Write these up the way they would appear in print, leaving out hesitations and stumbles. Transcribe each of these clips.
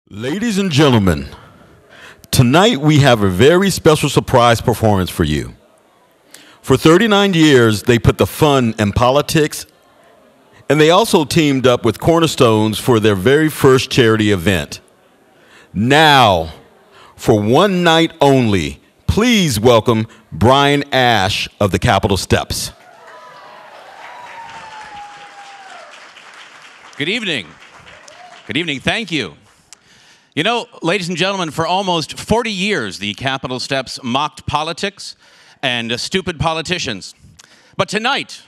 Ladies and gentlemen, tonight we have a very special surprise performance for you. For 39 years, they put the fun in politics, and they also teamed up with Cornerstones for their very first charity event. Now, for one night only, please welcome Brian Ash of the Capitol Steps. Good evening. Good evening. Thank you. You know, ladies and gentlemen, for almost 40 years, the Capitol Steps mocked politics and stupid politicians. But tonight,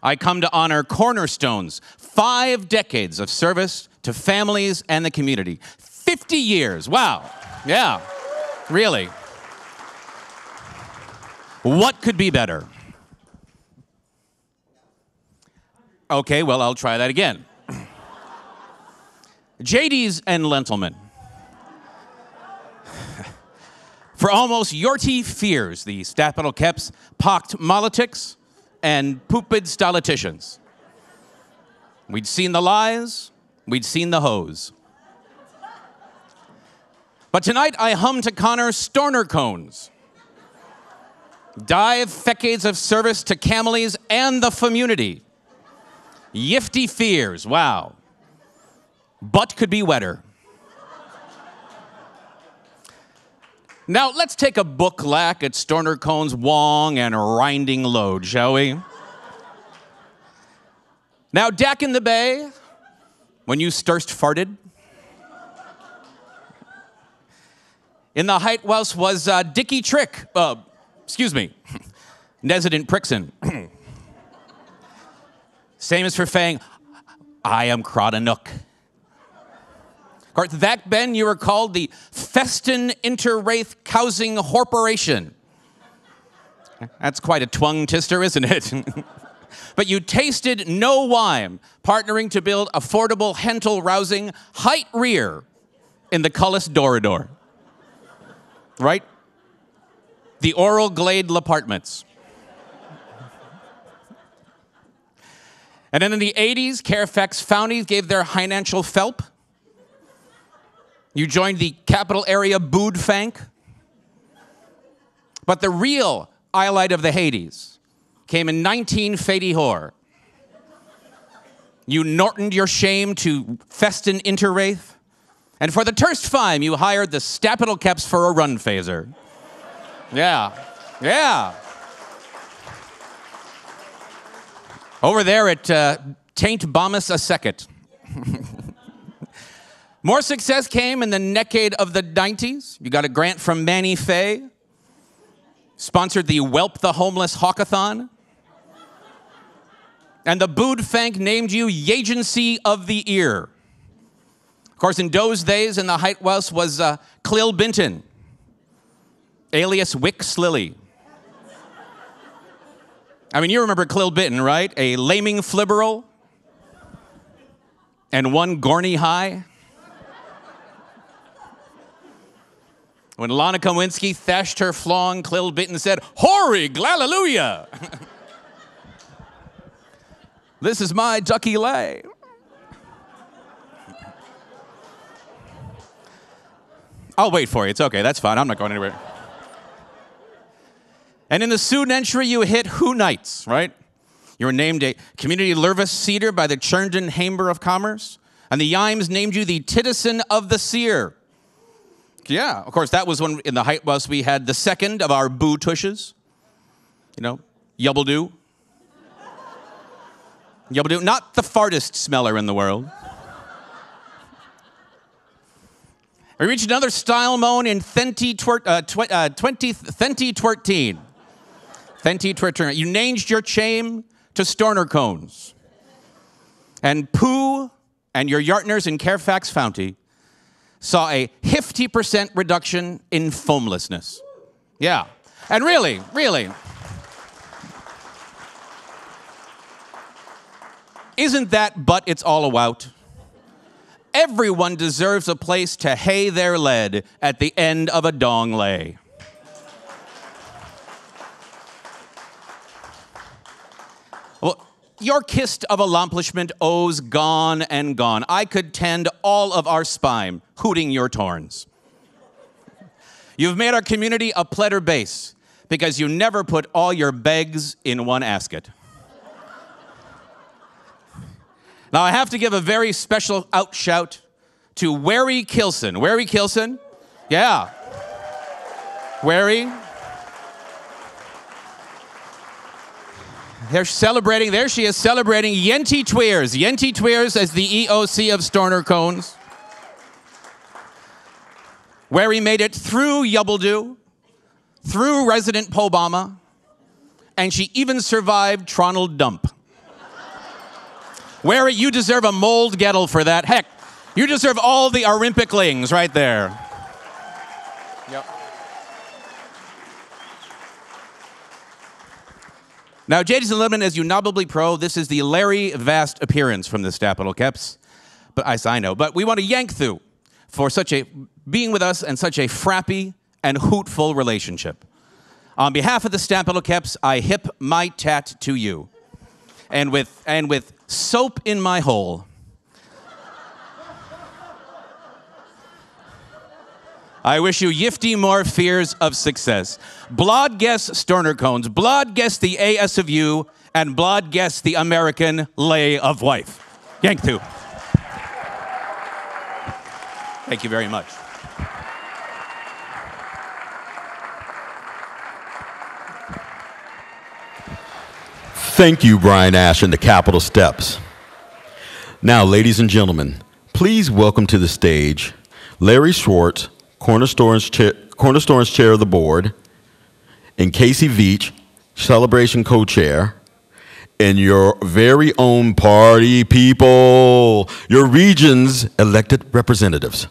I come to honor Cornerstones' 5 decades of service to families and the community. 50 years. Wow. Yeah. Really. What could be better? Okay, well, I'll try that again. JDs and Lentilmen. For almost yorty fears, the Capitol Keps pocked politics and pooped statisticians. We'd seen the lies, we'd seen the hose. But tonight I hum to Connor Cornerstones. Dive decades of service to families and the community. Yifty fears, wow. Butt could be wetter. Now, let's take a book lack at Cornerstones' wong and rinding load, shall we? Now, Dak in the Bay, when you stirst farted. In the Height House was Dickie Trick, Nesident Prickson. Same as for Fang, I am Crodanook. Of course, that Ben, you were called the Festin Interwraith Cousing Horporation. That's quite a twung tister, isn't it? But you tasted no wine, partnering to build affordable, hental-rousing height rear in the Cullis Dorador. Right? The Oral Glade L'apartments. And then in the 80s, Carfax Founties gave their financial felp. You joined the capital area Bood Fank. But the real highlight of the Hades came in 1984. You Nortoned your shame to Festin Interwraith. And for the first time, you hired the Capitol Keps for a run phaser. Yeah. Over there at Taint Bombus a Second. More success came in the decade of the 90s. You got a grant from Manny Fay. Sponsored the Whelp the Homeless Hawkathon. And the Bood Fank named you Yagency of the Ear. Of course, in those days, in the Height House was Clill Binton, alias Wick Slilly. I mean, you remember Clill Binton, right? A laming flibberal and one Gorney High. When Lana Kowinski thashed her flong, Clill Binton said, "Hoary Glalleluja!" This is my ducky lay. I'll wait for you. It's okay. That's fine. I'm not going anywhere. And in the student entry, you hit Who Nights, right? You were named a community Lervis Cedar by the Churndon Chamber of Commerce. And the Yimes named you the Tittison of the Seer. Yeah, of course, that was when in the Height House we had the second of our boo tushes. You know, Yubble-doo. Yubble-doo, not the fartest smeller in the world. We reached another style moan in Thenty Twerteen. You named your chame to Cornerstones. And Pooh and your Yartners in Carfax Founty saw a 50% reduction in foamlessness. Yeah. And really, isn't that but it's all about? Everyone deserves a place to hay their lead at the end of a dong lay. Well, Your kist of accomplishment, O's gone and gone. I could tend all of our spine, hooting your torns. You've made our community a pletter base because you never put all your begs in one asket. Now, I have to give a very special outshout to Wary Kilson. Wary Kilson? Yeah. Wary. They're celebrating, there she is celebrating Yenti Tweers. Yenti Tweers as the EOC of Stornercones. Where he made it through Yubbledoo, through Resident Pobama, and she even survived Tronald Dump. Where you deserve a mold gettle for that. Heck, you deserve all the Olympiclings right there. Yep. Now, ladies and gentlemen, as you nobbly pro, this is the Larry Vast appearance from the Stapleton Keps. But I know. But we want to yank through for being with us and such a frappy and hootful relationship. On behalf of the Stapleton Keps, I hip my tat to you. And with soap in my hole, I wish you yifty more fears of success. Blod guess Stornercones, blod guess the AS of you, and blod guess the American lay of wife. Yank two. Thank you very much. Thank you, Brian Ash and the Capitol Steps. Now, ladies and gentlemen, please welcome to the stage Larry Schwartz, Cornerstones Chair of the Board, and Casey Veach, Celebration Co-Chair, and your very own party people, your region's elected representatives.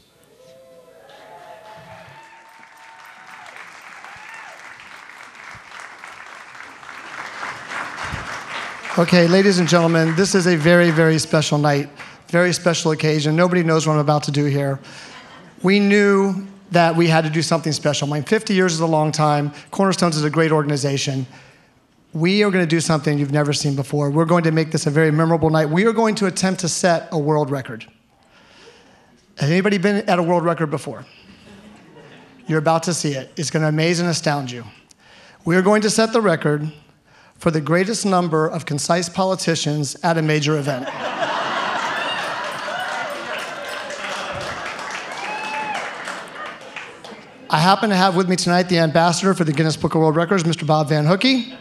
Okay, ladies and gentlemen, this is a very, very special night, very special occasion. Nobody knows what I'm about to do here. We knew that we had to do something special. 50 years is a long time. Cornerstones is a great organization. We are going to do something you've never seen before. We're going to make this a very memorable night. We are going to attempt to set a world record. Has anybody been at a world record before? You're about to see it. It's going to amaze and astound you. We are going to set the record for the greatest number of concise politicians at a major event. I happen to have with me tonight the ambassador for the Guinness Book of World Records, Mr. Bob Van Hookey,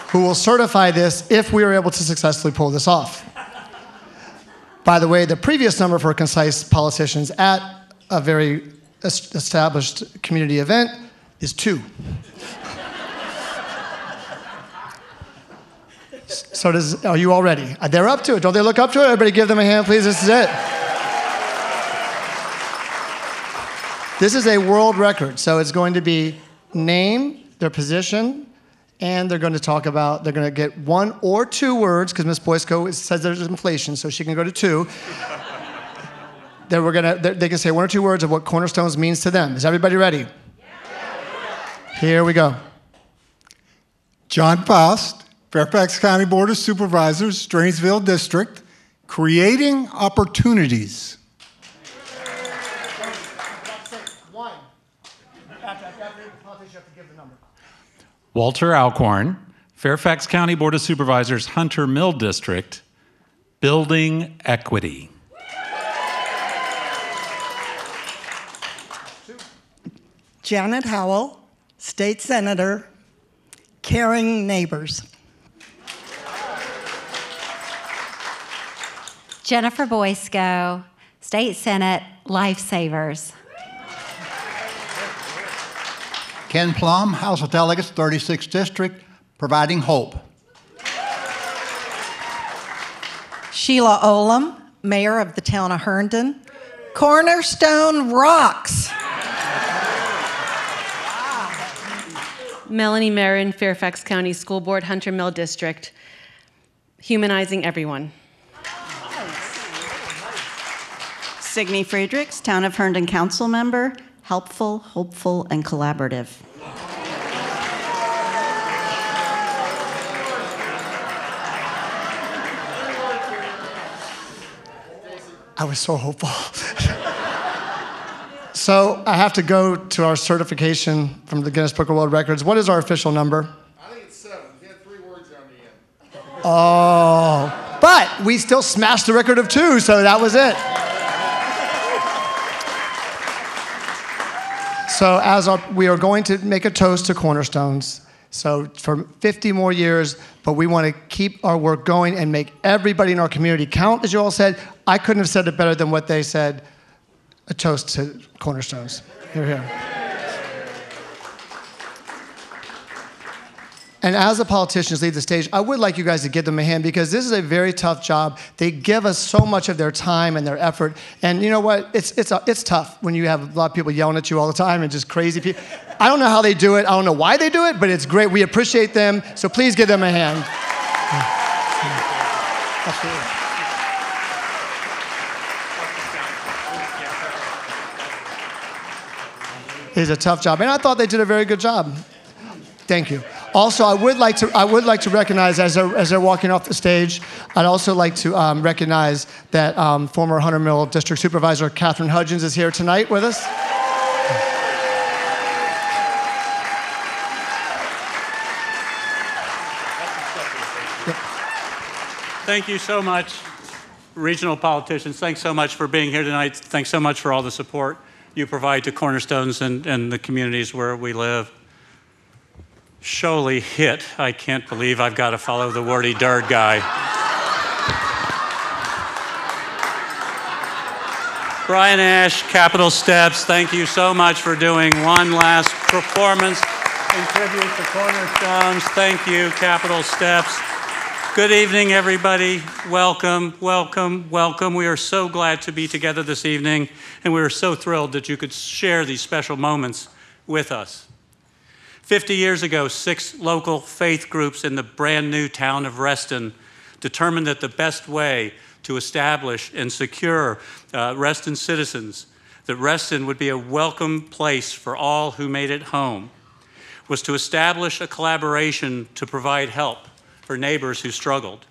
who will certify this if we are able to successfully pull this off. By the way, the previous number for concise politicians at a very established community event is 2. So are you all ready? They're up to it. Don't they look up to it? Everybody give them a hand, please. This is it. This is a world record. So it's going to be name, their position, and they're going to get 1 or 2 words, because Ms. Boysko says there's inflation, so she can go to 2. Then they can say 1 or 2 words of what Cornerstones means to them. Is everybody ready? Yeah. Here we go. John Faust, Fairfax County Board of Supervisors, Drainsville District, creating opportunities. Walter Alcorn, Fairfax County Board of Supervisors, Hunter Mill District, building equity. Janet Howell, State Senator, caring neighbors. Jennifer Boysko, State Senate, lifesavers. Ken Plum, House of Delegates, 36th District, providing hope. Sheila Olam, Mayor of the town of Herndon, Cornerstone rocks. Melanie Marin, Fairfax County School Board, Hunter Mill District, humanizing everyone. Signe Friedrichs, Town of Herndon Council Member, helpful, hopeful, and collaborative. I was so hopeful. So I have to go to our certification from the Guinness Book of World Records. What is our official number? I think it's 7. He had 3 words on the end. Oh, but we still smashed the record of 2, so that was it. So we are going to make a toast to Cornerstones. So for 50 more years, but we want to keep our work going and make everybody in our community count, as you all said. I couldn't have said it better than what they said. A toast to Cornerstones. Hear, hear. And as the politicians leave the stage, I would like you guys to give them a hand because this is a very tough job. They give us so much of their time and their effort. And you know what? It's tough when you have a lot of people yelling at you all the time and just crazy people. I don't know how they do it. I don't know why they do it, but it's great. We appreciate them. So please give them a hand. It's a tough job. And I thought they did a very good job. Thank you. Also, I would like to recognize, as they're walking off the stage, I'd also like to recognize that former Hunter Mill District Supervisor Catherine Hudgens is here tonight with us. Thank you so much, regional politicians. Thanks so much for being here tonight. Thanks so much for all the support you provide to Cornerstones and the communities where we live. Surely hit. I can't believe I've got to follow the wordy dirt guy. Brian Ash, Capital Steps, thank you so much for doing one last performance in tribute to Cornerstones. Thank you, Capital Steps. Good evening, everybody. Welcome, welcome, welcome. We are so glad to be together this evening, and we are so thrilled that you could share these special moments with us. 50 years ago, 6 local faith groups in the brand new town of Reston determined that the best way to establish and secure Reston citizens, that Reston would be a welcome place for all who made it home, was to establish a collaboration to provide help for neighbors who struggled.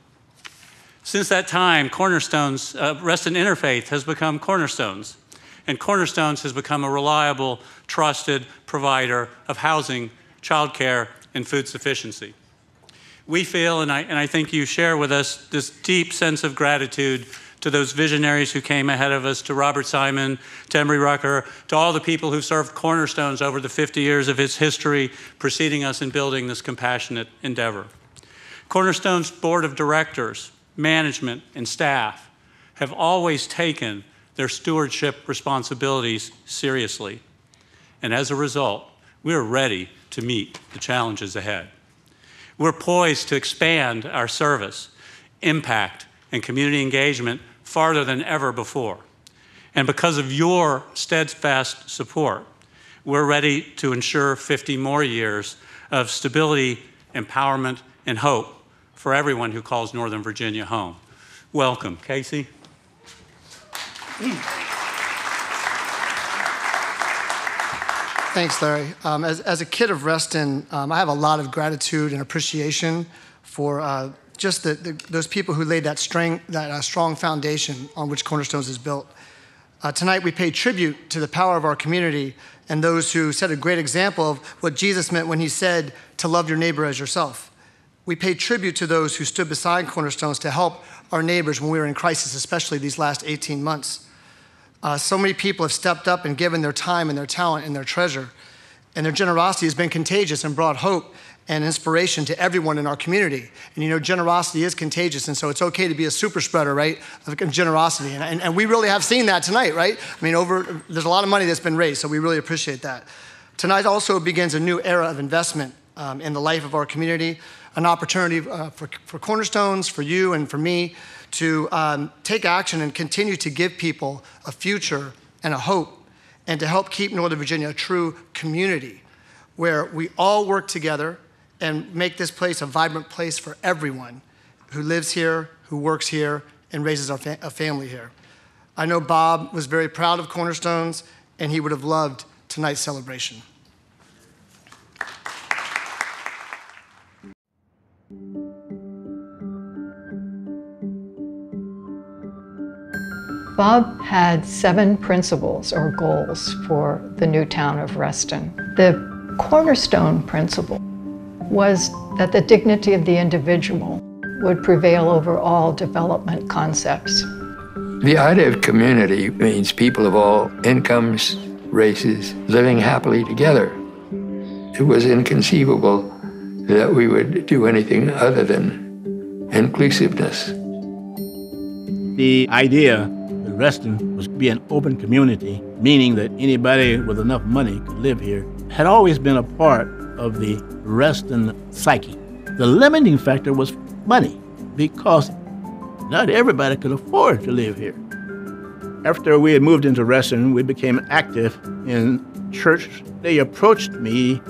Since that time, Cornerstones, Reston Interfaith has become Cornerstones, and Cornerstones has become a reliable, trusted provider of housing, childcare, and food sufficiency. We feel, and I think you share with us, this deep sense of gratitude to those visionaries who came ahead of us, to Robert Simon, to Emery Rucker, to all the people who served Cornerstones over the 50 years of its history preceding us in building this compassionate endeavor. Cornerstone's board of directors, management, and staff have always taken their stewardship responsibilities seriously. And as a result, we're ready to meet the challenges ahead. We're poised to expand our service, impact, and community engagement farther than ever before. And because of your steadfast support, we're ready to ensure 50 more years of stability, empowerment, and hope for everyone who calls Northern Virginia home. Welcome, Casey. Thanks, Larry. As a kid of Reston, I have a lot of gratitude and appreciation for just those people who laid that strong foundation on which Cornerstones is built. Tonight we pay tribute to the power of our community and those who set a great example of what Jesus meant when he said to love your neighbor as yourself. We pay tribute to those who stood beside Cornerstones to help our neighbors when we were in crisis, especially these last 18 months. So many people have stepped up and given their time and their talent and their treasure. And their generosity has been contagious and brought hope and inspiration to everyone in our community. And you know, generosity is contagious, and so it's okay to be a super spreader, right, of generosity. And we really have seen that tonight, right? I mean, there's a lot of money that's been raised, so we really appreciate that. Tonight also begins a new era of investment in the life of our community, an opportunity for Cornerstones, for you and for me, to take action and continue to give people a future and a hope, and to help keep Northern Virginia a true community where we all work together and make this place a vibrant place for everyone who lives here, who works here, and raises a family here. I know Bob was very proud of Cornerstones, and he would have loved tonight's celebration. Bob had 7 principles or goals for the new town of Reston. The cornerstone principle was that the dignity of the individual would prevail over all development concepts. The idea of community means people of all incomes, races, living happily together. It was inconceivable that we would do anything other than inclusiveness. The idea that Reston was to be an open community, meaning that anybody with enough money could live here, had always been a part of the Reston psyche. The limiting factor was money, because not everybody could afford to live here. After we had moved into Reston, we became active in church. They approached me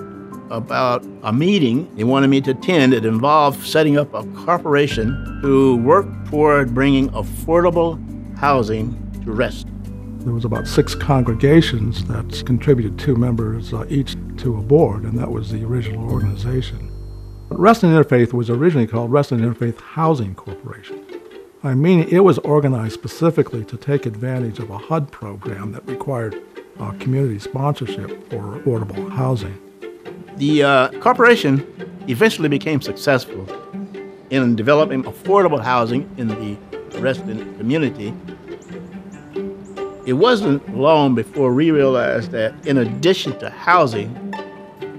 about a meeting they wanted me to attend. It involved setting up a corporation to work toward bringing affordable housing to Reston. There was about 6 congregations that contributed 2 members each to a board, and that was the original organization. Reston Interfaith was originally called Reston Interfaith Housing Corporation. I mean, it was organized specifically to take advantage of a HUD program that required community sponsorship for affordable housing. The corporation eventually became successful in developing affordable housing in the Reston community. It wasn't long before we realized that in addition to housing,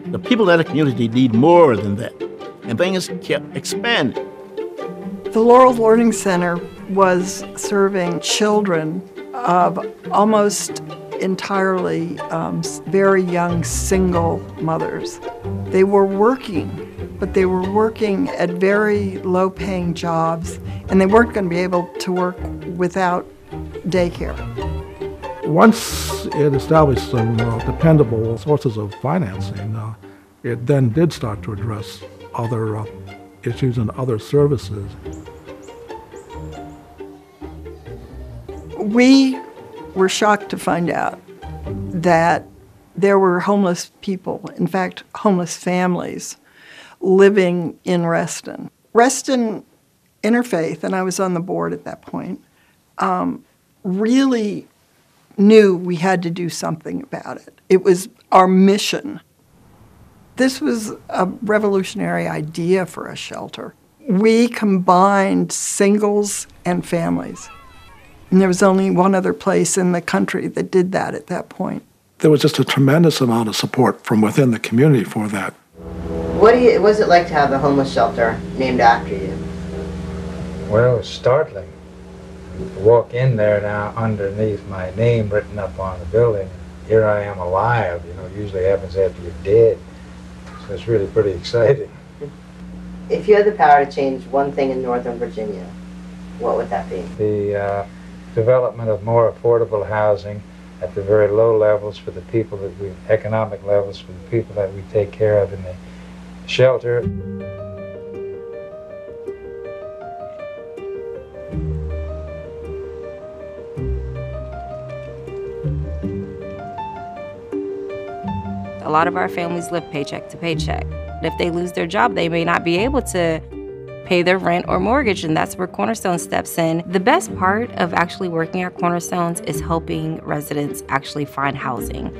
the people in the community need more than that, and things kept expanding. The Laurel Learning Center was serving children of almost entirely very young single mothers. They were working, but they were working at very low-paying jobs, and they weren't going to be able to work without daycare. Once it established some dependable sources of financing, it then did start to address other issues and other services. We were shocked to find out that there were homeless people, in fact, homeless families, living in Reston. Reston Interfaith, and I was on the board at that point, really knew we had to do something about it. It was our mission. This was a revolutionary idea for a shelter. We combined singles and families. And there was only one other place in the country that did that at that point. There was just a tremendous amount of support from within the community for that. What was it like to have a homeless shelter named after you? Well, it was startling. To walk in there now underneath my name written up on the building, here I am alive, usually happens after you're dead. So it's really pretty exciting. If you had the power to change one thing in Northern Virginia, what would that be? The development of more affordable housing at the very low levels for the people economic levels for the people that we take care of in the shelter. A lot of our families live paycheck to paycheck. If they lose their job, they may not be able to pay their rent or mortgage, and that's where Cornerstones steps in. The best part of actually working at Cornerstones is helping residents actually find housing.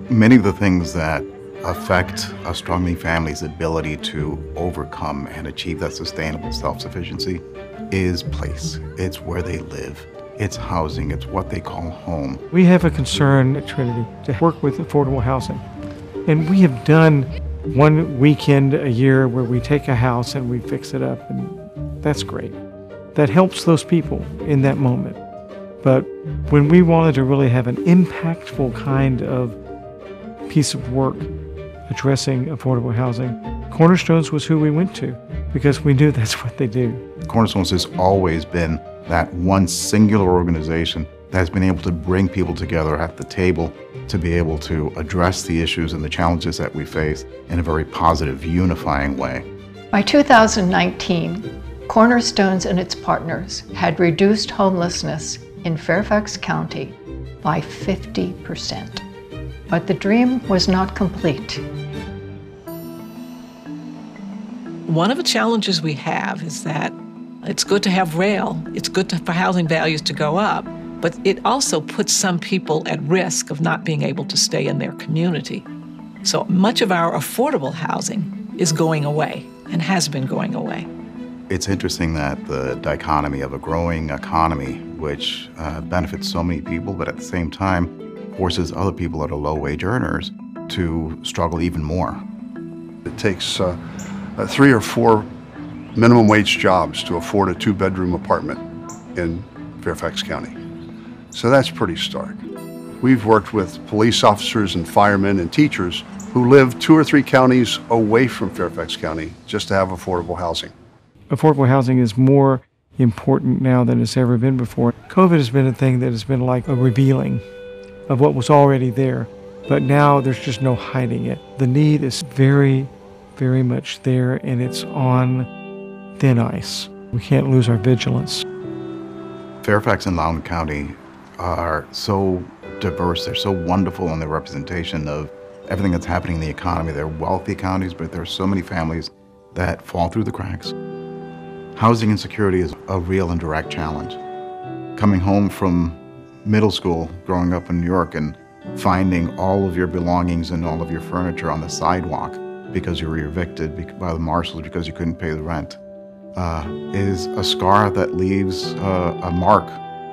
Many of the things that affect a struggling family's ability to overcome and achieve that sustainable self-sufficiency is place. It's where they live. It's housing. It's what they call home. We have a concern at Trinity to work with affordable housing. And we have done one weekend a year where we take a house and we fix it up, and that's great. That helps those people in that moment. But when we wanted to really have an impactful kind of piece of work addressing affordable housing, Cornerstones was who we went to because we knew that's what they do. Cornerstones has always been that one singular organization that has been able to bring people together at the table to be able to address the issues and the challenges that we face in a very positive, unifying way. By 2019, Cornerstones and its partners had reduced homelessness in Fairfax County by 50%. But the dream was not complete. One of the challenges we have is that It's good to have rail. It's good for housing values to go up. But it also puts some people at risk of not being able to stay in their community. So much of our affordable housing is going away and has been going away. It's interesting that the dichotomy of a growing economy, which benefits so many people, but at the same time forces other people that are low-wage earners to struggle even more. It takes 3 or 4 minimum wage jobs to afford a 2-bedroom apartment in Fairfax County. So that's pretty stark. We've worked with police officers and firemen and teachers who live 2 or 3 counties away from Fairfax County just to have affordable housing. Affordable housing is more important now than it's ever been before. COVID has been a thing that has been like a revealing of what was already there, but now there's just no hiding it. The need is very, very much there, and it's on thin ice. We can't lose our vigilance. Fairfax and Loudoun County are so diverse, they're so wonderful in their representation of everything that's happening in the economy. They're wealthy counties, but there are so many families that fall through the cracks. Housing insecurity is a real and direct challenge. Coming home from middle school, growing up in New York, and finding all of your belongings and all of your furniture on the sidewalk because you were evicted by the marshals because you couldn't pay the rent, is a scar that leaves a mark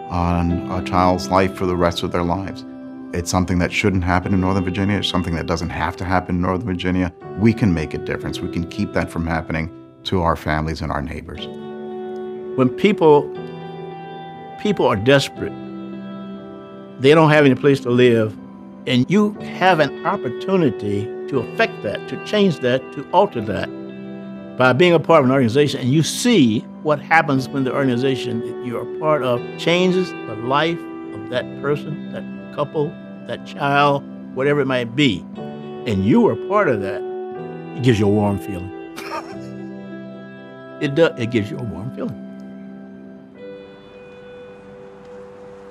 on a child's life for the rest of their lives. It's something that shouldn't happen in Northern Virginia. It's something that doesn't have to happen in Northern Virginia. We can make a difference. We can keep that from happening to our families and our neighbors. When people are desperate, they don't have any place to live, and you have an opportunity to affect that, to change that, to alter that by being a part of an organization, and you see what happens when the organization that you are part of changes the life of that person, that couple, that child, whatever it might be, and you are part of that, it gives you a warm feeling. It does. It gives you a warm feeling.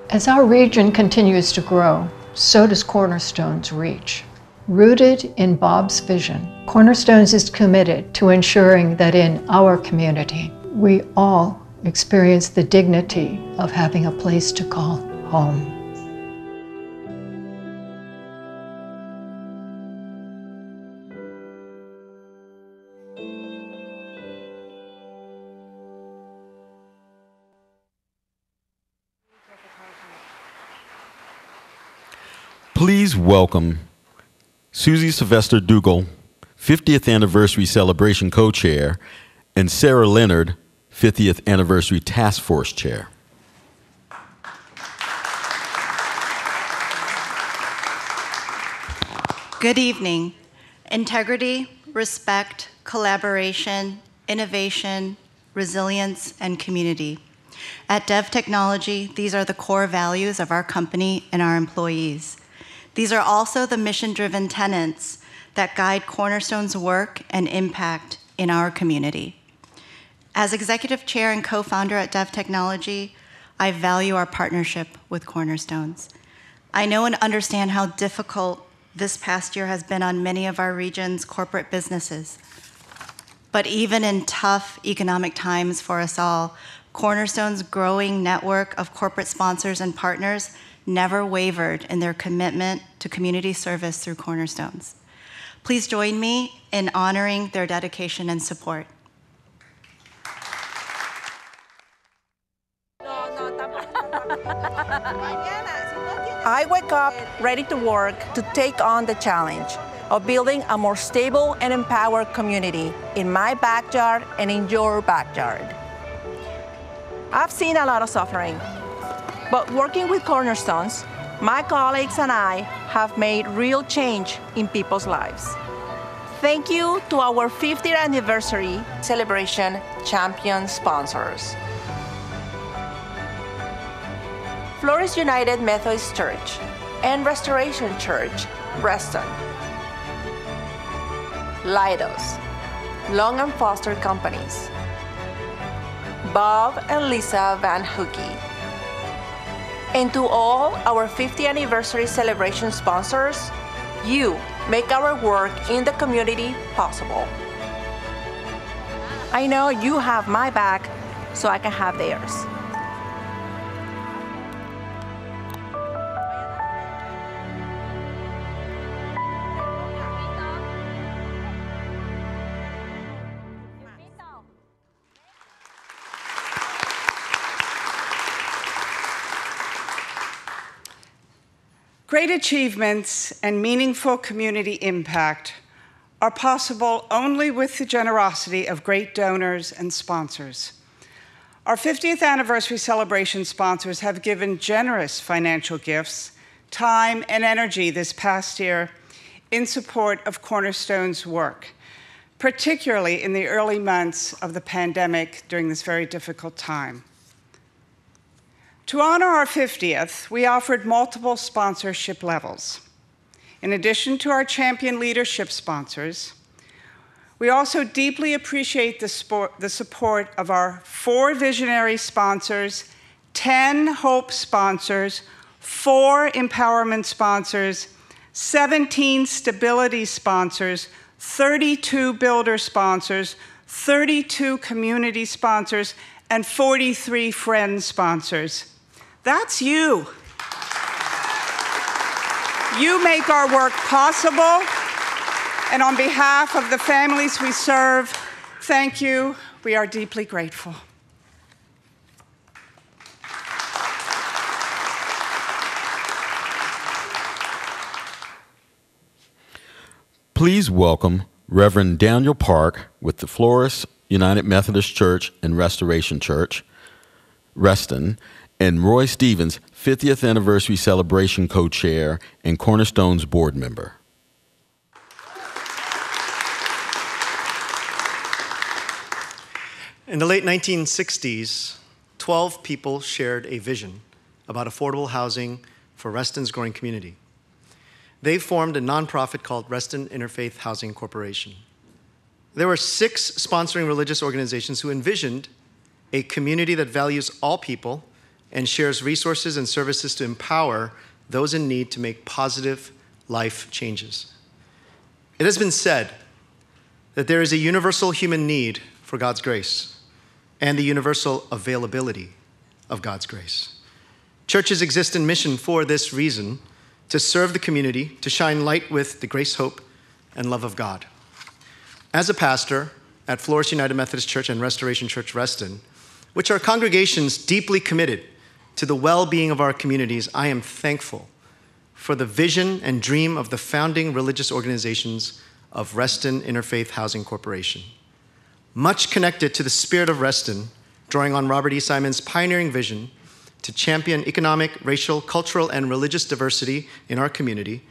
As our region continues to grow, so does Cornerstones' reach. Rooted in Bob's vision, Cornerstones is committed to ensuring that in our community, we all experience the dignity of having a place to call home. Please welcome Susie Sylvester Dougal, 50th Anniversary Celebration Co-Chair, and Sarah Leonard, 50th Anniversary Task Force Chair. Good evening. Integrity, respect, collaboration, innovation, resilience, and community. At Dev Technology, these are the core values of our company and our employees. These are also the mission-driven tenets that guide Cornerstone's work and impact in our community. As Executive Chair and co-founder at Dev Technology, I value our partnership with Cornerstones. I know and understand how difficult this past year has been on many of our region's corporate businesses. But even in tough economic times for us all, Cornerstone's growing network of corporate sponsors and partners never wavered in their commitment to community service through Cornerstones. Please join me in honoring their dedication and support. I wake up ready to work to take on the challenge of building a more stable and empowered community in my backyard and in your backyard. I've seen a lot of suffering, but working with Cornerstones, my colleagues and I have made real change in people's lives. Thank you to our 50th anniversary celebration champion sponsors. Flores United Methodist Church and Restoration Church, Reston. Leidos, Long and Foster Companies. Bob and Lisa Van Hookey. And to all our 50th anniversary celebration sponsors, you make our work in the community possible. I know you have my back so I can have theirs. Great achievements and meaningful community impact are possible only with the generosity of great donors and sponsors. Our 50th anniversary celebration sponsors have given generous financial gifts, time, and energy this past year in support of Cornerstones' work, particularly in the early months of the pandemic during this very difficult time. To honor our 50th, we offered multiple sponsorship levels. In addition to our champion leadership sponsors, we also deeply appreciate the support of our 4 visionary sponsors, 10 Hope sponsors, 4 Empowerment sponsors, 17 Stability sponsors, 32 Builder sponsors, 32 Community sponsors, and 43 Friends sponsors. That's you. You make our work possible, and on behalf of the families we serve, thank you. We are deeply grateful. Please welcome Reverend Daniel Park with the Flores United Methodist Church and Restoration Church, Reston, and Roy Stevens, 50th Anniversary Celebration Co-Chair and Cornerstones Board Member. In the late 1960s, 12 people shared a vision about affordable housing for Reston's growing community. They formed a nonprofit called Reston Interfaith Housing Corporation. There were 6 sponsoring religious organizations who envisioned a community that values all people and shares resources and services to empower those in need to make positive life changes. It has been said that there is a universal human need for God's grace and the universal availability of God's grace. Churches exist in mission for this reason, to serve the community, to shine light with the grace, hope, and love of God. As a pastor at Flores United Methodist Church and Restoration Church Reston, which are congregations deeply committed to the well-being of our communities, I am thankful for the vision and dream of the founding religious organizations of Reston Interfaith Housing Corporation. Much connected to the spirit of Reston, drawing on Robert E. Simon's pioneering vision to champion economic, racial, cultural, and religious diversity in our community,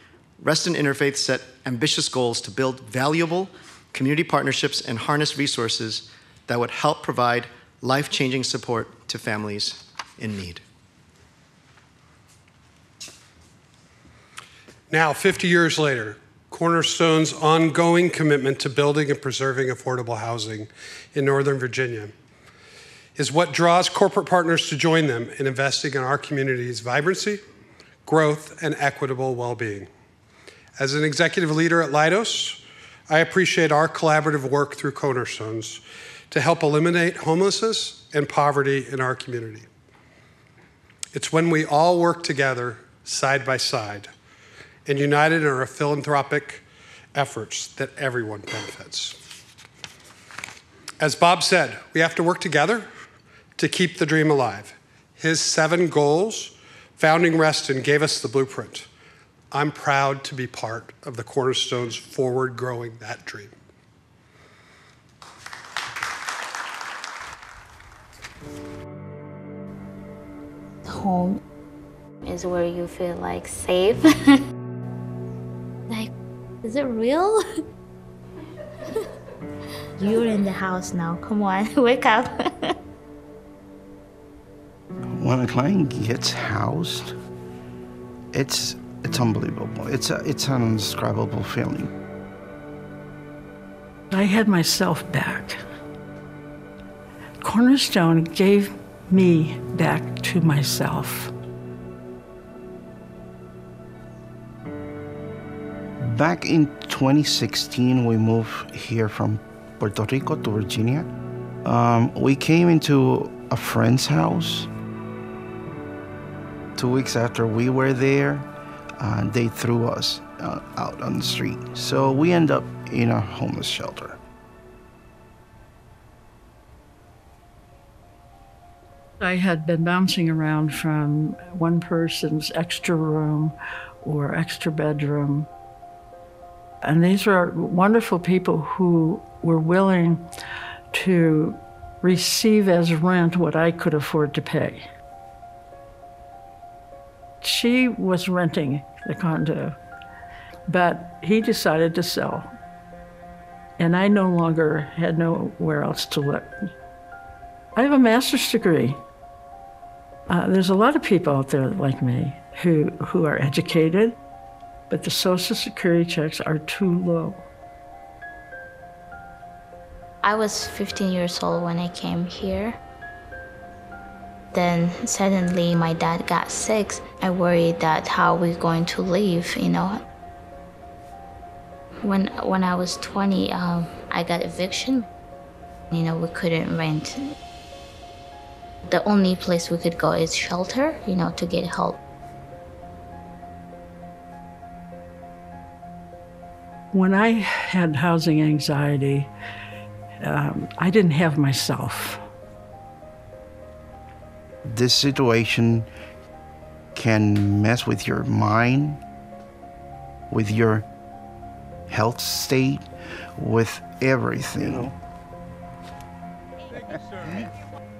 Reston Interfaith set ambitious goals to build valuable community partnerships and harness resources that would help provide life-changing support to families in need. Now, 50 years later, Cornerstone's ongoing commitment to building and preserving affordable housing in Northern Virginia is what draws corporate partners to join them in investing in our community's vibrancy, growth, and equitable well-being. As an executive leader at Leidos, I appreciate our collaborative work through Cornerstones to help eliminate homelessness and poverty in our community. It's when we all work together, side by side, and united in our philanthropic efforts that everyone benefits. As Bob said, we have to work together to keep the dream alive. His 7 goals, founding Reston, gave us the blueprint. I'm proud to be part of the Cornerstones forward growing that dream. Home is where you feel like safe. Like, is it real? You're in the house now. Come on, wake up. When a client gets housed, it's unbelievable. It's an indescribable feeling. I had myself back. Cornerstone gave me back to myself. Back in 2016, we moved here from Puerto Rico to Virginia. We came into a friend's house. 2 weeks after we were there, they threw us out on the street. So we end up in a homeless shelter. I had been bouncing around from one person's extra room or extra bedroom. And these were wonderful people who were willing to receive as rent what I could afford to pay. She was renting the condo, but he decided to sell. And I no longer had nowhere else to look. I have a master's degree. There's a lot of people out there like me who are educated, but the Social Security checks are too low. I was 15 years old when I came here. Then suddenly my dad got sick. I worried that how we're going to live, you know. When I was 20, I got eviction. You know, we couldn't rent. The only place we could go is shelter, you know, to get help. When I had housing anxiety, I didn't have myself. This situation can mess with your mind, with your health state, with everything.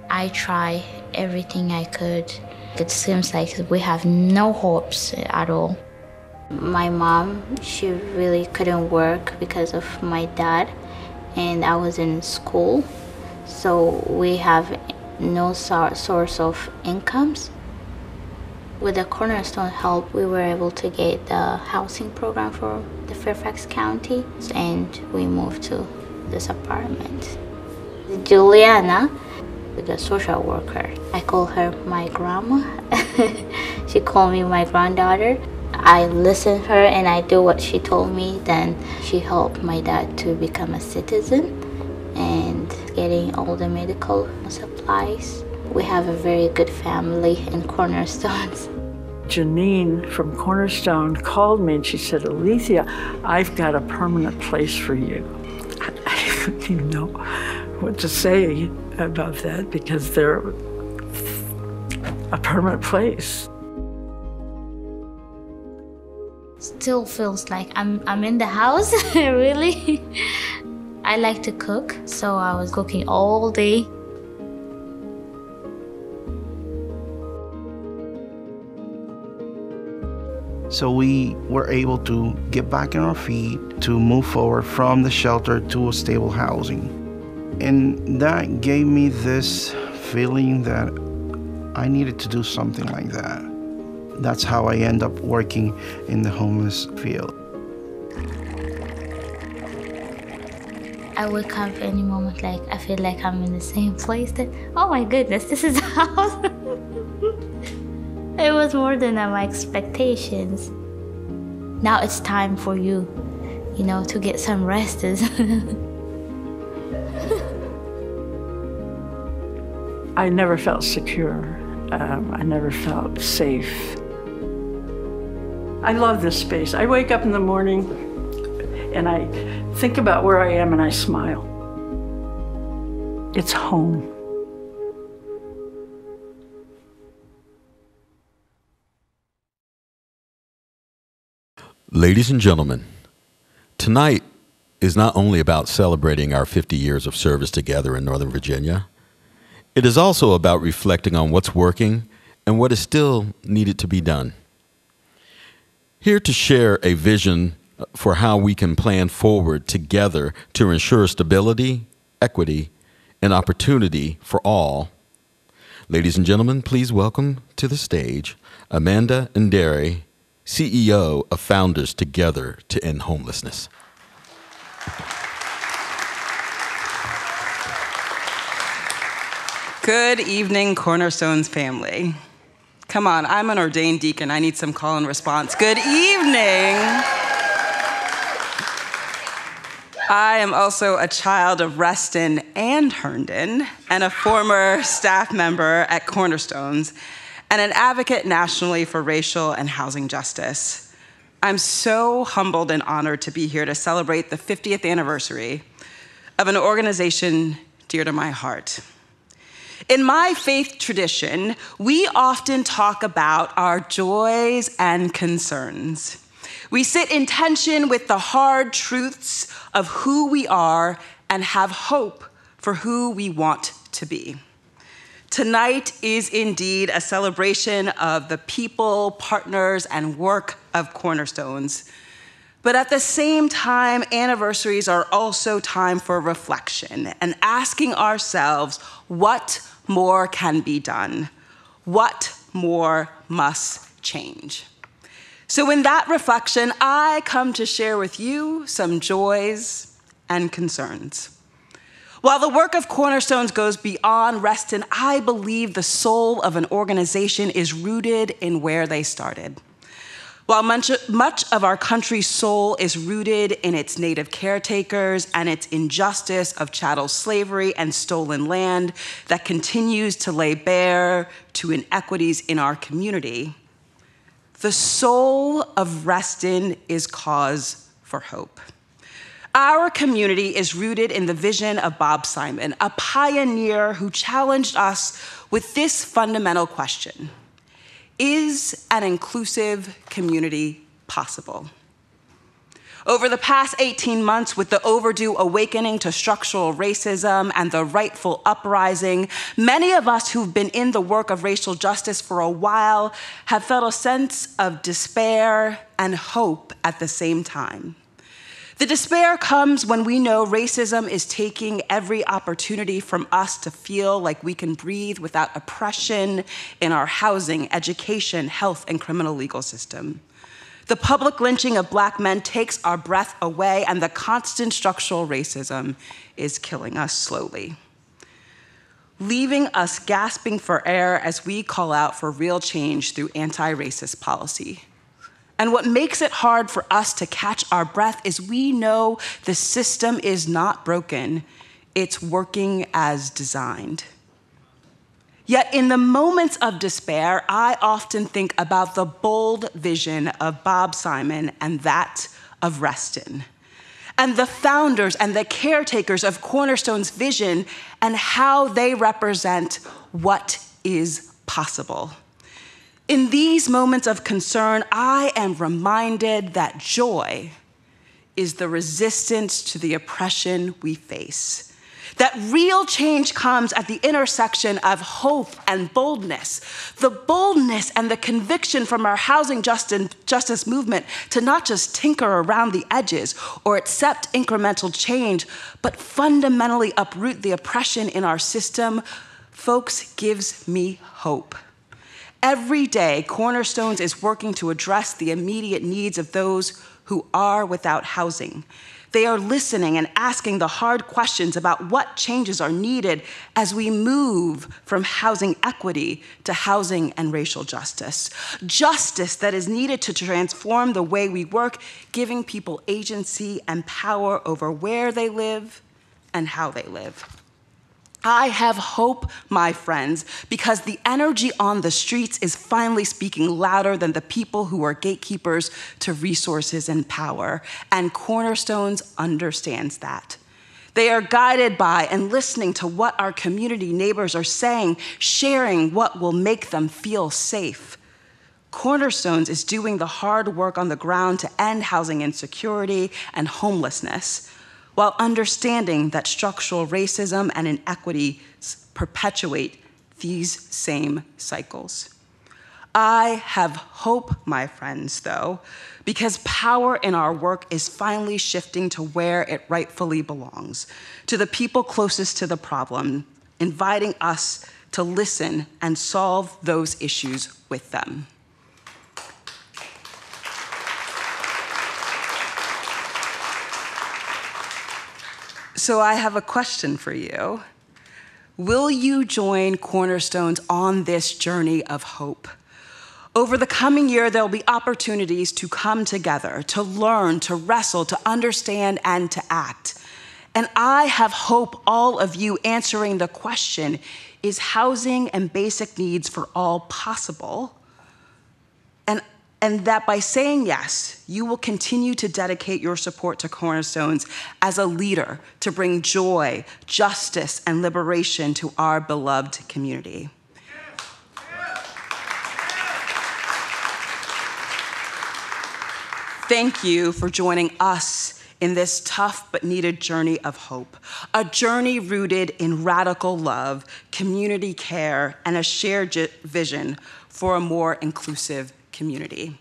I try everything I could. It seems like we have no hopes at all. My mom, she really couldn't work because of my dad, and I was in school, so we have no source of incomes. With the Cornerstone help, we were able to get the housing program for the Fairfax County, and we moved to this apartment. Juliana, the social worker, I call her my grandma. She called me my granddaughter. I listened to her and I do what she told me. Then she helped my dad to become a citizen and getting all the medical supplies. We have a very good family in Cornerstones. Janine from Cornerstone called me and she said, Alethea, I've got a permanent place for you. I didn't even know what to say about that because they're a permanent place. Still feels like I'm in the house, really. I like to cook, so I was cooking all day. So we were able to get back on our feet, to move forward from the shelter to a stable housing. And that gave me this feeling that I needed to do something like that. That's how I end up working in the homeless field. I wake up any moment, like I feel like I'm in the same place. That, oh my goodness, this is the house. It was more than my expectations. Now it's time for you, you know, to get some rest. I never felt secure. I never felt safe. I love this space. I wake up in the morning and I think about where I am and I smile. It's home. Ladies and gentlemen, tonight is not only about celebrating our 50 years of service together in Northern Virginia, it is also about reflecting on what's working and what is still needed to be done. Here to share a vision for how we can plan forward together to ensure stability, equity, and opportunity for all. Ladies and gentlemen, please welcome to the stage Amanda Nderi, CEO of Founders Together to End Homelessness. Good evening, Cornerstones family. Come on, I'm an ordained deacon. I need some call and response. Good evening. I am also a child of Reston and Herndon, and a former staff member at Cornerstones, and an advocate nationally for racial and housing justice. I'm so humbled and honored to be here to celebrate the 50th anniversary of an organization dear to my heart. In my faith tradition, we often talk about our joys and concerns. We sit in tension with the hard truths of who we are and have hope for who we want to be. Tonight is indeed a celebration of the people, partners, and work of Cornerstones. But at the same time, anniversaries are also time for reflection and asking ourselves, what more can be done? What more must change? So in that reflection, I come to share with you some joys and concerns. While the work of Cornerstones goes beyond Reston, I believe the soul of an organization is rooted in where they started. While much of our country's soul is rooted in its native caretakers and its injustice of chattel slavery and stolen land that continues to lay bare to inequities in our community, the soul of Reston is cause for hope. Our community is rooted in the vision of Bob Simon, a pioneer who challenged us with this fundamental question: is an inclusive community possible? Over the past 18 months, with the overdue awakening to structural racism and the rightful uprising, many of us who've been in the work of racial justice for a while have felt a sense of despair and hope at the same time. The despair comes when we know racism is taking every opportunity from us to feel like we can breathe without oppression in our housing, education, health, and criminal legal system. The public lynching of Black men takes our breath away, and the constant structural racism is killing us slowly, leaving us gasping for air as we call out for real change through anti-racist policy. And what makes it hard for us to catch our breath is we know the system is not broken, it's working as designed. Yet in the moments of despair, I often think about the bold vision of Bob Simon and that of Reston, and the founders and the caretakers of Cornerstone's vision and how they represent what is possible. In these moments of concern, I am reminded that joy is the resistance to the oppression we face. That real change comes at the intersection of hope and boldness. The boldness and the conviction from our housing justice movement to not just tinker around the edges or accept incremental change, but fundamentally uproot the oppression in our system, folks, gives me hope. Every day, Cornerstones is working to address the immediate needs of those who are without housing. They are listening and asking the hard questions about what changes are needed as we move from housing equity to housing and racial justice. Justice that is needed to transform the way we work, giving people agency and power over where they live and how they live. I have hope, my friends, because the energy on the streets is finally speaking louder than the people who are gatekeepers to resources and power, and Cornerstones understands that. They are guided by and listening to what our community neighbors are saying, sharing what will make them feel safe. Cornerstones is doing the hard work on the ground to end housing insecurity and homelessness, while understanding that structural racism and inequities perpetuate these same cycles. I have hope, my friends, though, because power in our work is finally shifting to where it rightfully belongs, to the people closest to the problem, inviting us to listen and solve those issues with them. So I have a question for you. Will you join Cornerstones on this journey of hope? Over the coming year, there'll be opportunities to come together, to learn, to wrestle, to understand, and to act. And I have hope all of you answering the question, is housing and basic needs for all possible? And that by saying yes, you will continue to dedicate your support to Cornerstones as a leader to bring joy, justice, and liberation to our beloved community. Thank you for joining us in this tough but needed journey of hope, a journey rooted in radical love, community care, and a shared vision for a more inclusive community.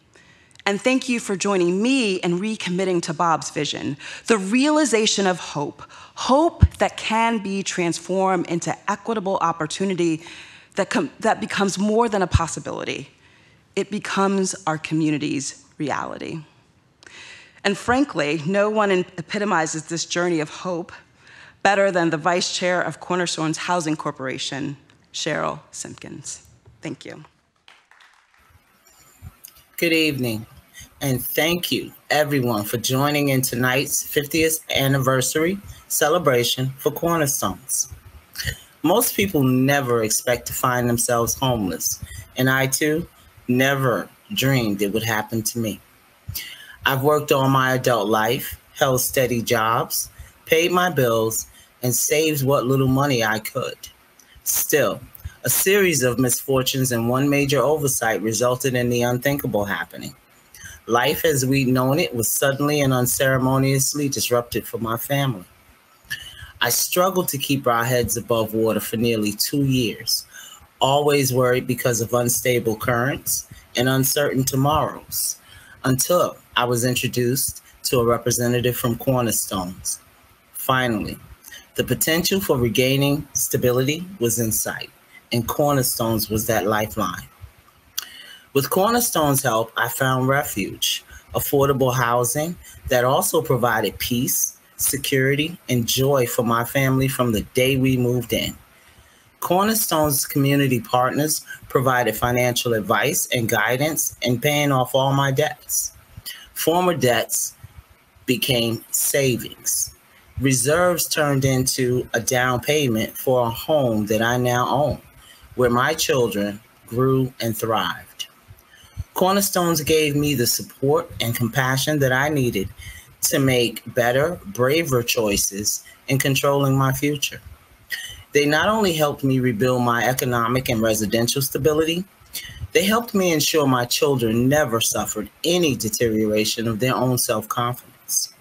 And thank you for joining me in recommitting to Bob's vision, the realization of hope, hope that can be transformed into equitable opportunity that becomes more than a possibility. It becomes our community's reality. And frankly, no one epitomizes this journey of hope better than the Vice Chair of Cornerstones Housing Corporation, Cheryl Simpkins. Thank you. Good evening, and thank you, everyone, for joining in tonight's 50th anniversary celebration for Cornerstones. Most people never expect to find themselves homeless, and I, too, never dreamed it would happen to me. I've worked all my adult life, held steady jobs, paid my bills, and saved what little money I could. Still, a series of misfortunes and one major oversight resulted in the unthinkable happening. Life as we'd known it was suddenly and unceremoniously disrupted for my family. I struggled to keep our heads above water for nearly 2 years, always worried because of unstable currents and uncertain tomorrows, until I was introduced to a representative from Cornerstones. Finally, the potential for regaining stability was in sight, and Cornerstones was that lifeline. With Cornerstone's help, I found refuge, affordable housing that also provided peace, security, and joy for my family from the day we moved in. Cornerstone's community partners provided financial advice and guidance in paying off all my debts. Former debts became savings. Reserves turned into a down payment for a home that I now own, where my children grew and thrived. Cornerstones gave me the support and compassion that I needed to make better, braver choices in controlling my future. They not only helped me rebuild my economic and residential stability, they helped me ensure my children never suffered any deterioration of their own self-confidence.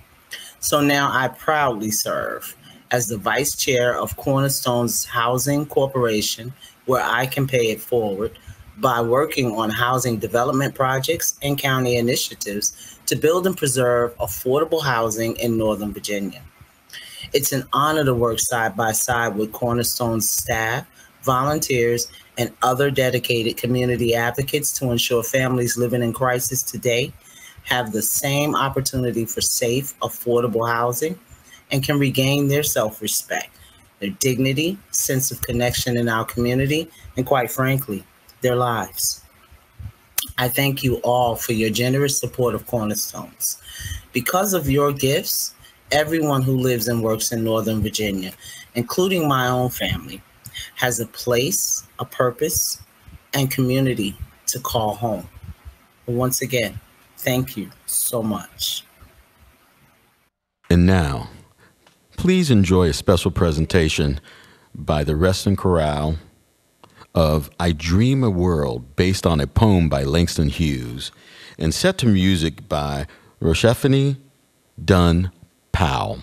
So now I proudly serve as the Vice Chair of Cornerstones Housing Corporation, where I can pay it forward by working on housing development projects and county initiatives to build and preserve affordable housing in Northern Virginia. It's an honor to work side by side with Cornerstone's staff, volunteers, and other dedicated community advocates to ensure families living in crisis today have the same opportunity for safe, affordable housing and can regain their self-respect, their dignity, sense of connection in our community, and quite frankly, their lives. I thank you all for your generous support of Cornerstones. Because of your gifts, everyone who lives and works in Northern Virginia, including my own family, has a place, a purpose, and community to call home. Once again, thank you so much. And now, please enjoy a special presentation by the Reston Chorale of I Dream a World, based on a poem by Langston Hughes, and set to music by Roshefani Dunn Powell.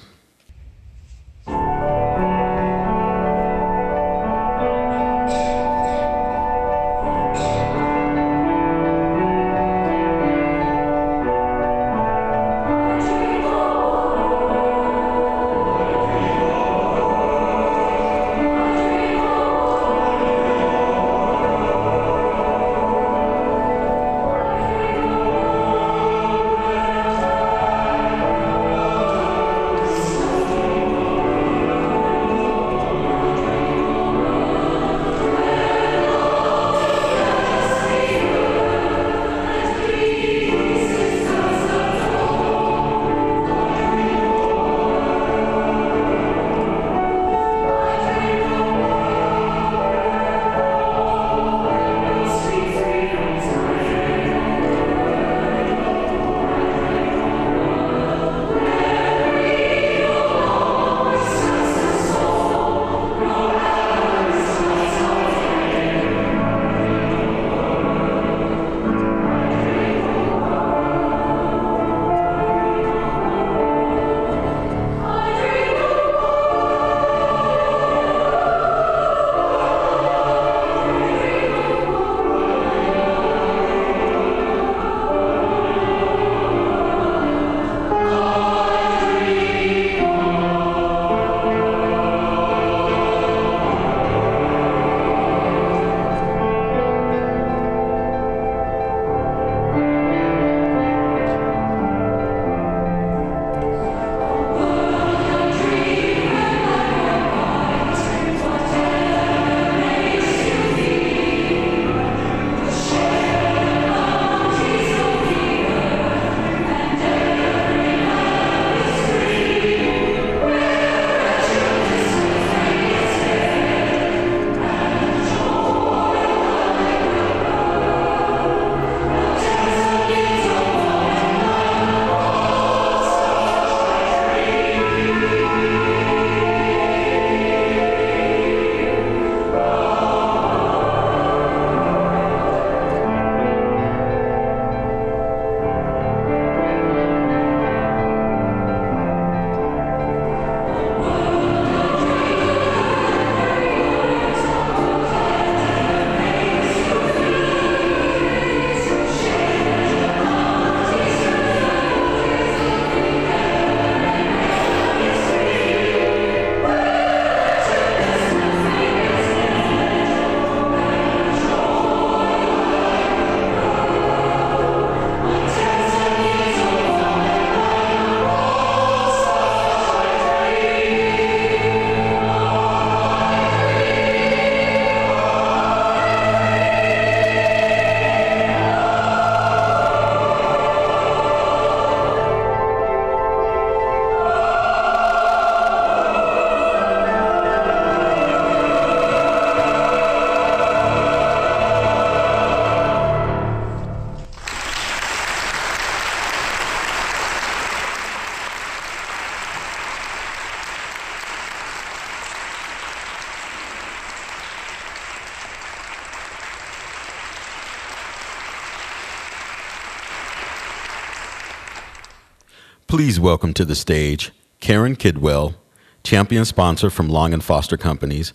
Please welcome to the stage Karen Kidwell, champion sponsor from Long and Foster Companies,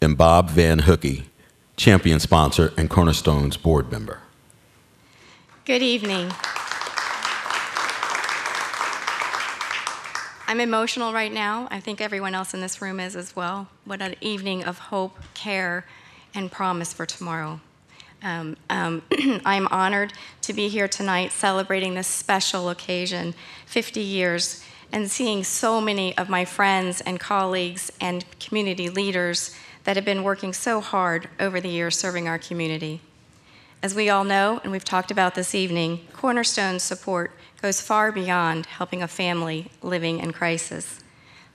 and Bob Van Hookey, champion sponsor and Cornerstones board member. Good evening. I'm emotional right now. I think everyone else in this room is as well. What an evening of hope, care, and promise for tomorrow. I'm honored to be here tonight celebrating this special occasion, 50 years, and seeing so many of my friends and colleagues and community leaders that have been working so hard over the years serving our community. As we all know, and we've talked about this evening, Cornerstone's support goes far beyond helping a family living in crisis.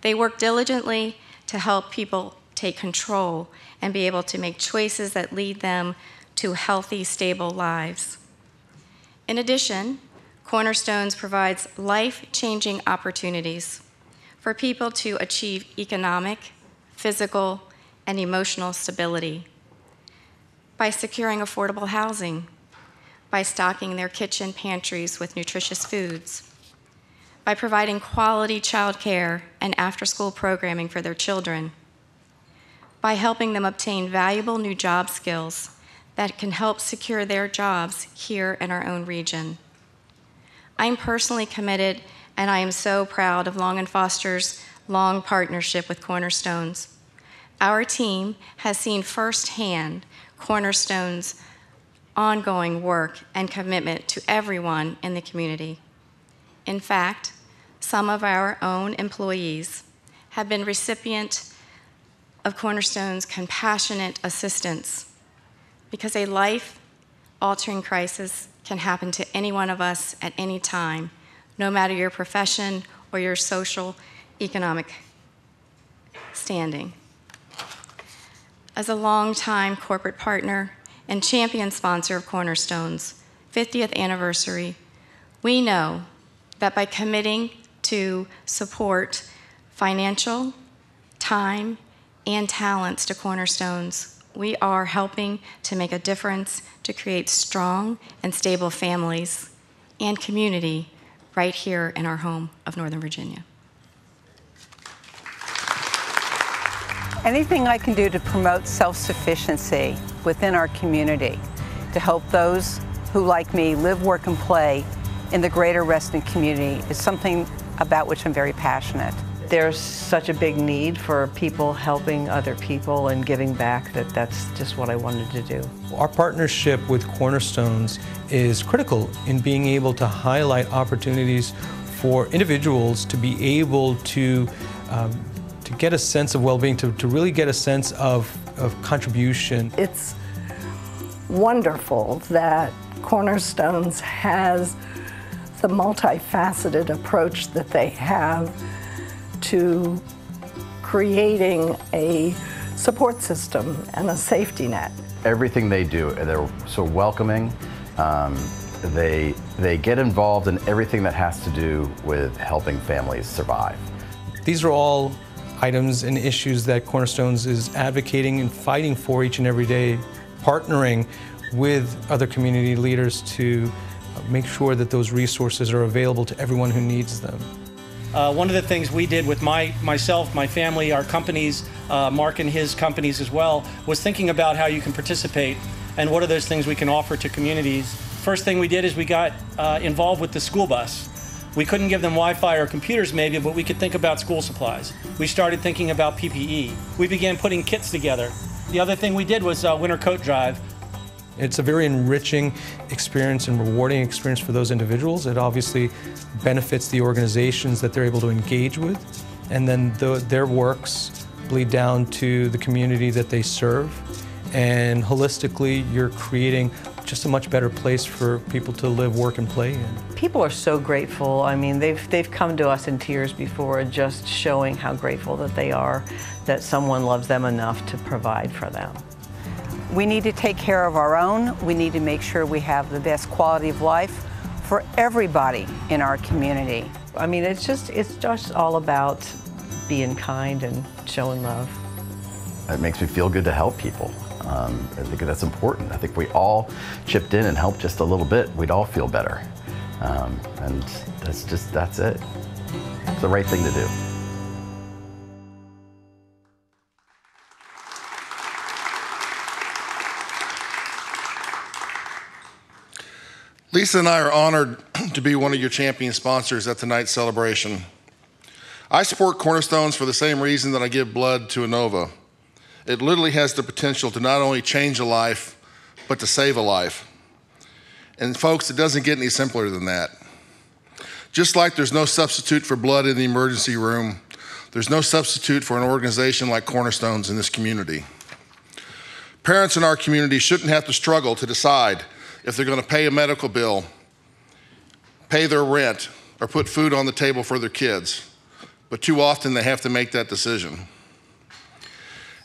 They work diligently to help people take control and be able to make choices that lead them to healthy, stable lives. In addition, Cornerstones provides life-changing opportunities for people to achieve economic, physical, and emotional stability by securing affordable housing, by stocking their kitchen pantries with nutritious foods, by providing quality childcare and after-school programming for their children, by helping them obtain valuable new job skills that can help secure their jobs here in our own region. I'm personally committed, and I am so proud of Long & Foster's long partnership with Cornerstones. Our team has seen firsthand Cornerstone's ongoing work and commitment to everyone in the community. In fact, some of our own employees have been recipient of Cornerstone's compassionate assistance, because a life-altering crisis can happen to any one of us at any time, no matter your profession or your social, economic standing. As a longtime corporate partner and champion sponsor of Cornerstone's 50th anniversary, we know that by committing to support financial, time, and talents to Cornerstones, we are helping to make a difference to create strong and stable families and community right here in our home of Northern Virginia. Anything I can do to promote self-sufficiency within our community, to help those who, like me, live, work, and play in the greater Reston community is something about which I'm very passionate. There's such a big need for people helping other people and giving back that's just what I wanted to do. Our partnership with Cornerstones is critical in being able to highlight opportunities for individuals to be able to get a sense of well-being, to really get a sense of contribution. It's wonderful that Cornerstones has the multifaceted approach that they have to creating a support system and a safety net. Everything they do, they're so welcoming. They get involved in everything that has to do with helping families survive. These are all items and issues that Cornerstones is advocating and fighting for each and every day, partnering with other community leaders to make sure that those resources are available to everyone who needs them. One of the things we did with myself, my family, our companies, Mark and his companies as well, was thinking about how you can participate and what are those things we can offer to communities. First thing we did is we got involved with the school bus. We couldn't give them Wi-Fi or computers maybe, but we could think about school supplies. We started thinking about PPE. We began putting kits together. The other thing we did was winter coat drive. It's a very enriching experience and rewarding experience for those individuals. It obviously benefits the organizations that they're able to engage with, and then their works bleed down to the community that they serve. And holistically, you're creating just a much better place for people to live, work, and play in. People are so grateful. I mean, they've come to us in tears before, just showing how grateful that they are that someone loves them enough to provide for them. We need to take care of our own. We need to make sure we have the best quality of life for everybody in our community. I mean, it's just all about being kind and showing love. It makes me feel good to help people. I think that's important. I think if we all chipped in and helped just a little bit, we'd all feel better. And that's it. It's the right thing to do. Lisa and I are honored to be one of your champion sponsors at tonight's celebration. I support Cornerstones for the same reason that I give blood to Inova. It literally has the potential to not only change a life, but to save a life. And folks, it doesn't get any simpler than that. Just like there's no substitute for blood in the emergency room, there's no substitute for an organization like Cornerstones in this community. Parents in our community shouldn't have to struggle to decide if they're going to pay a medical bill, pay their rent, or put food on the table for their kids. But too often they have to make that decision.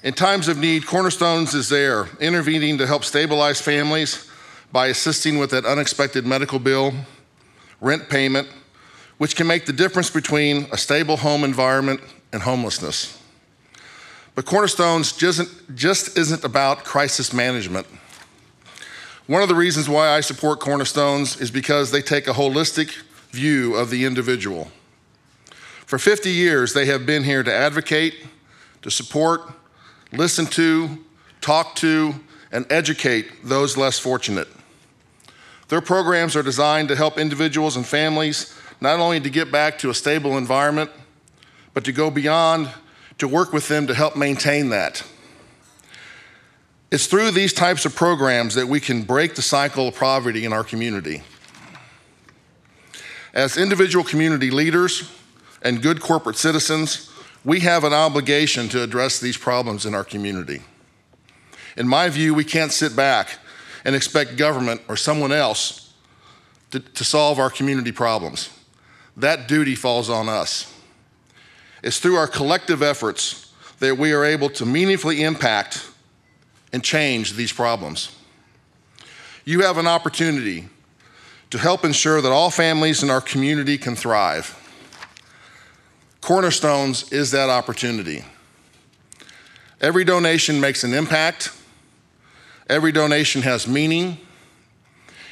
In times of need, Cornerstones is there, intervening to help stabilize families by assisting with that unexpected medical bill, rent payment, which can make the difference between a stable home environment and homelessness. But Cornerstones just isn't about crisis management. One of the reasons why I support Cornerstones is because they take a holistic view of the individual. For 50 years, they have been here to advocate, to support, listen to, talk to, and educate those less fortunate. Their programs are designed to help individuals and families not only to get back to a stable environment, but to go beyond, to work with them to help maintain that. It's through these types of programs that we can break the cycle of poverty in our community. As individual community leaders and good corporate citizens, we have an obligation to address these problems in our community. In my view, we can't sit back and expect government or someone else to solve our community problems. That duty falls on us. It's through our collective efforts that we are able to meaningfully impact and change these problems. You have an opportunity to help ensure that all families in our community can thrive. Cornerstones is that opportunity. Every donation makes an impact. Every donation has meaning.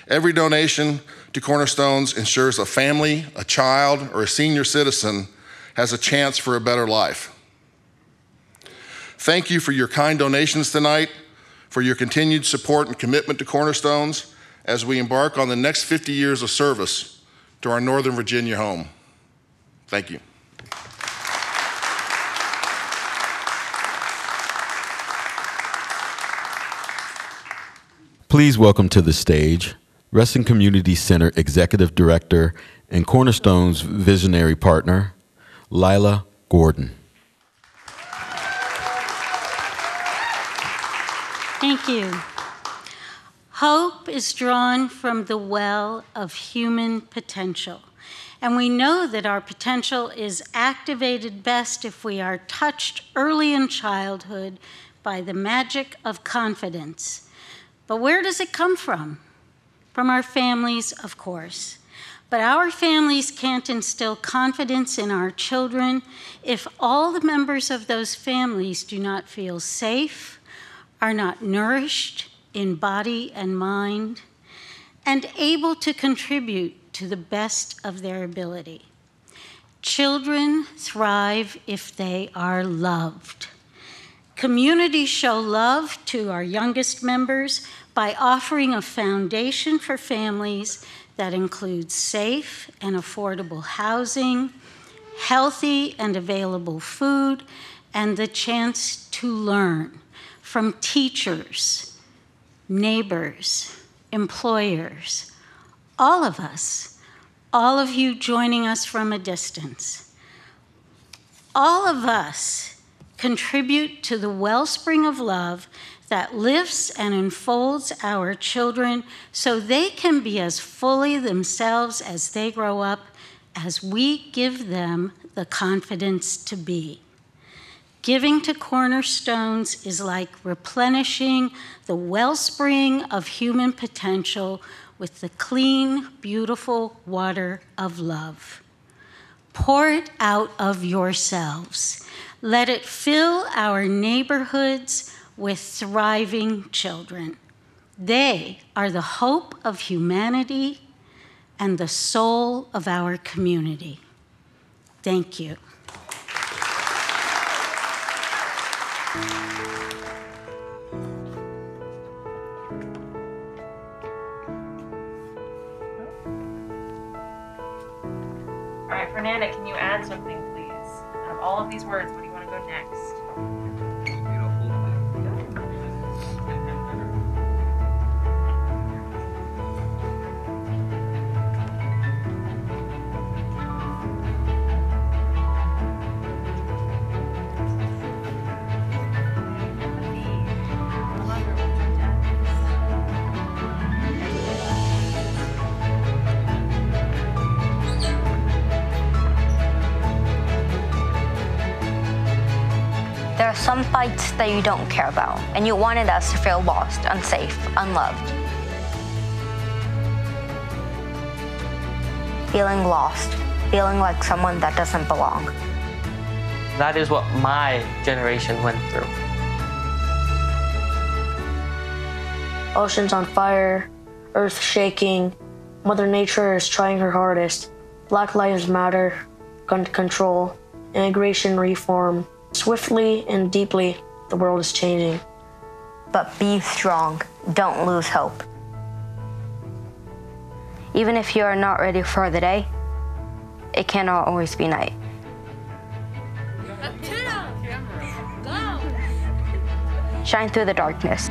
Every donation to Cornerstones ensures a family, a child, or a senior citizen has a chance for a better life. Thank you for your kind donations tonight, for your continued support and commitment to Cornerstones as we embark on the next 50 years of service to our Northern Virginia home. Thank you. Please welcome to the stage Reston Community Center Executive Director and Cornerstone's visionary partner, Lila Gordon. Thank you. Hope is drawn from the well of human potential. And we know that our potential is activated best if we are touched early in childhood by the magic of confidence. But where does it come from? From our families, of course. But our families can't instill confidence in our children if all the members of those families do not feel safe, are not nourished in body and mind, and able to contribute to the best of their ability. Children thrive if they are loved. Communities show love to our youngest members by offering a foundation for families that includes safe and affordable housing, healthy and available food, and the chance to learn from teachers, neighbors, employers, all of us, all of you joining us from a distance. All of us contribute to the wellspring of love that lifts and enfolds our children so they can be as fully themselves as they grow up, as we give them the confidence to be. Giving to Cornerstones is like replenishing the wellspring of human potential with the clean, beautiful water of love. Pour it out of yourselves. Let it fill our neighborhoods with thriving children. They are the hope of humanity, and the soul of our community. Thank you. All right, Fernanda, can you add something, please? Out of all of these words, what do you want to go next? There are some fights that you don't care about, and you wanted us to feel lost, unsafe, unloved. Feeling lost, feeling like someone that doesn't belong. That is what my generation went through. Oceans on fire, earth shaking, Mother Nature is trying her hardest. Black Lives Matter, gun control, immigration reform. Swiftly and deeply, the world is changing. But be strong, don't lose hope. Even if you are not ready for the day, it cannot always be night. Shine through the darkness.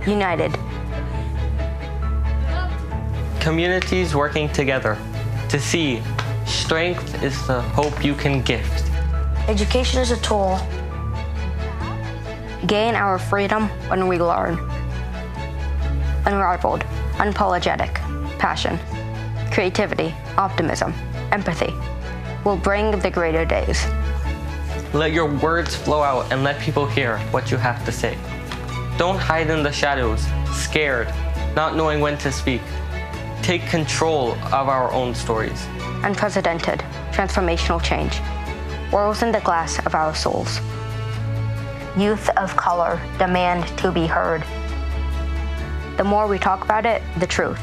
United. Communities working together to see strength is the hope you can gift. Education is a tool. Gain our freedom when we learn. Unrivaled, unapologetic, passion, creativity, optimism, empathy will bring the greater days. Let your words flow out and let people hear what you have to say. Don't hide in the shadows, scared, not knowing when to speak. Take control of our own stories. Unprecedented, transformational change. Worlds in the glass of our souls. Youth of color demand to be heard. The more we talk about it, the truth.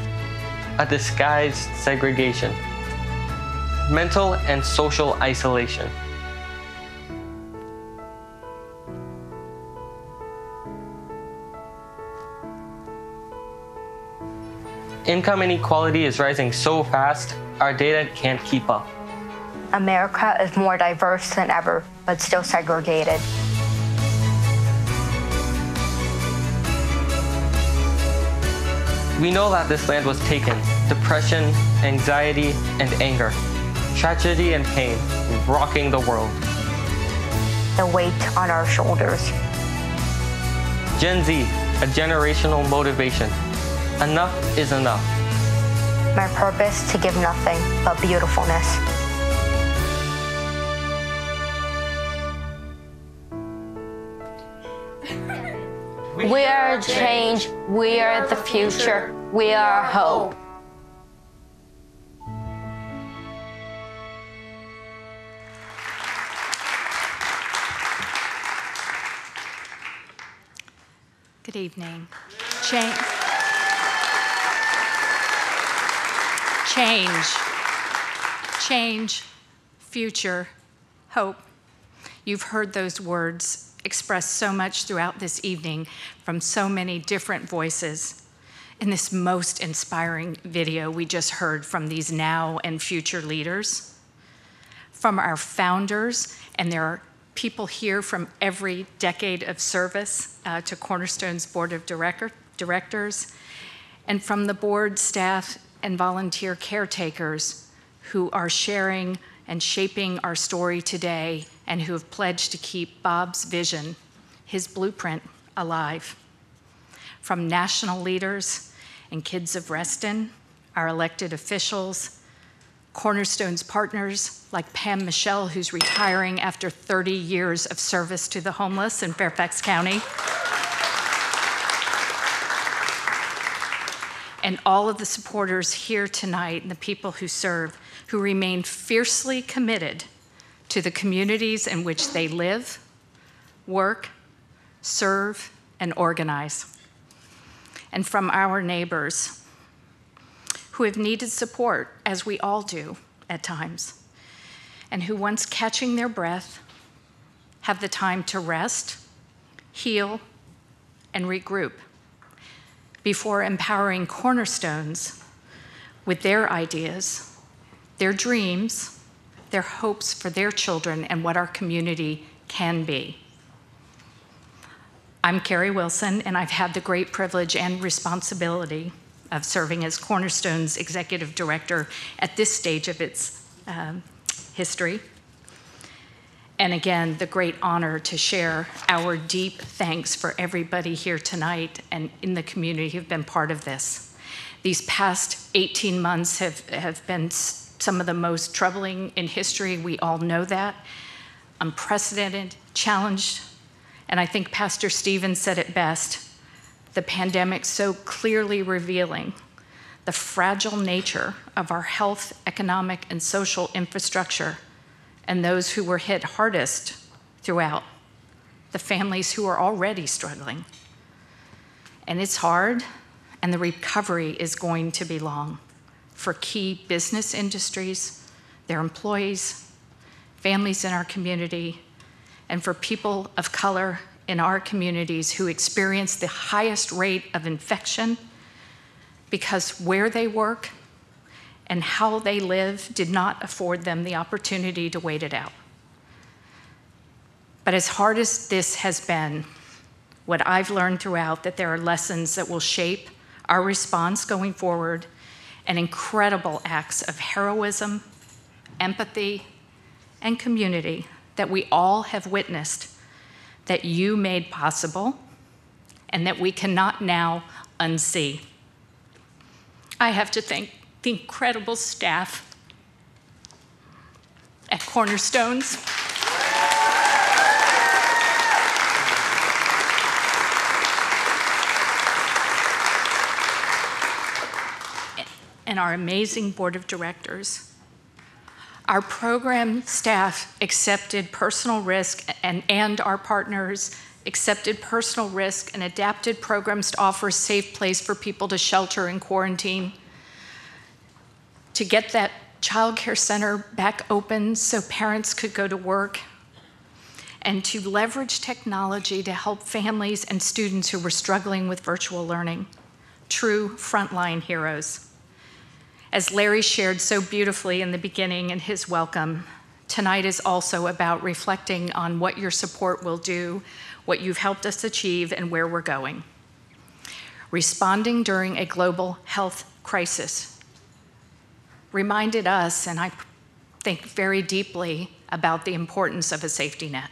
A disguised segregation. Mental and social isolation. Income inequality is rising so fast, our data can't keep up. America is more diverse than ever, but still segregated. We know that this land was taken. Depression, anxiety, and anger. Tragedy and pain, rocking the world. The weight on our shoulders. Gen Z, a generational motivation. Enough is enough. My purpose to give nothing but beautifulness. We are change, we are the future, we are hope. Good evening. Change, future, hope. You've heard those words expressed so much throughout this evening from so many different voices. In this most inspiring video we just heard from these now and future leaders, from our founders, and there are people here from every decade of service to Cornerstone's Board of Directors, and from the board, staff, and volunteer caretakers who are sharing and shaping our story today and who have pledged to keep Bob's vision, his blueprint, alive. From national leaders and Kids of Reston, our elected officials, Cornerstone's partners like Pam Michelle, who's retiring after 30 years of service to the homeless in Fairfax County, and all of the supporters here tonight and the people who serve, who remain fiercely committed to the communities in which they live, work, serve, and organize. And from our neighbors, who have needed support, as we all do at times, and who, once catching their breath, have the time to rest, heal, and regroup before empowering Cornerstones with their ideas, their dreams, their hopes for their children and what our community can be. I'm Carrie Wilson, and I've had the great privilege and responsibility of serving as Cornerstone's Executive Director at this stage of its history. And again, the great honor to share our deep thanks for everybody here tonight and in the community who've been part of this. These past 18 months have been some of the most troubling in history. We all know that. Unprecedented, challenged, and I think Pastor Stephen said it best, the pandemic so clearly revealing the fragile nature of our health, economic, and social infrastructure, and those who were hit hardest throughout, the families who are already struggling. And it's hard, and the recovery is going to be long for key business industries, their employees, families in our community, and for people of color in our communities who experience the highest rate of infection because where they work and how they live did not afford them the opportunity to wait it out. But as hard as this has been, what I've learned throughout, that there are lessons that will shape our response going forward, and incredible acts of heroism, empathy, and community that we all have witnessed, that you made possible, and that we cannot now unsee. I have to thank the incredible staff at Cornerstones. And our amazing board of directors. Our program staff accepted personal risk, and our partners accepted personal risk and adapted programs to offer a safe place for people to shelter and quarantine, to get that child care center back open so parents could go to work, and to leverage technology to help families and students who were struggling with virtual learning. True frontline heroes. As Larry shared so beautifully in the beginning in his welcome, tonight is also about reflecting on what your support will do, what you've helped us achieve, and where we're going. Responding during a global health crisis reminded us, and I think very deeply, about the importance of a safety net.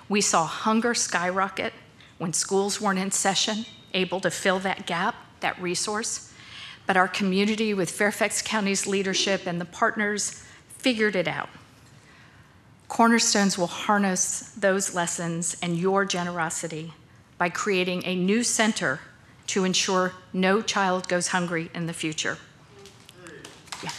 We saw hunger skyrocket when schools weren't in session, able to fill that gap, that resource. But our community, with Fairfax County's leadership and the partners, figured it out. Cornerstones will harness those lessons and your generosity by creating a new center to ensure no child goes hungry in the future. Yeah.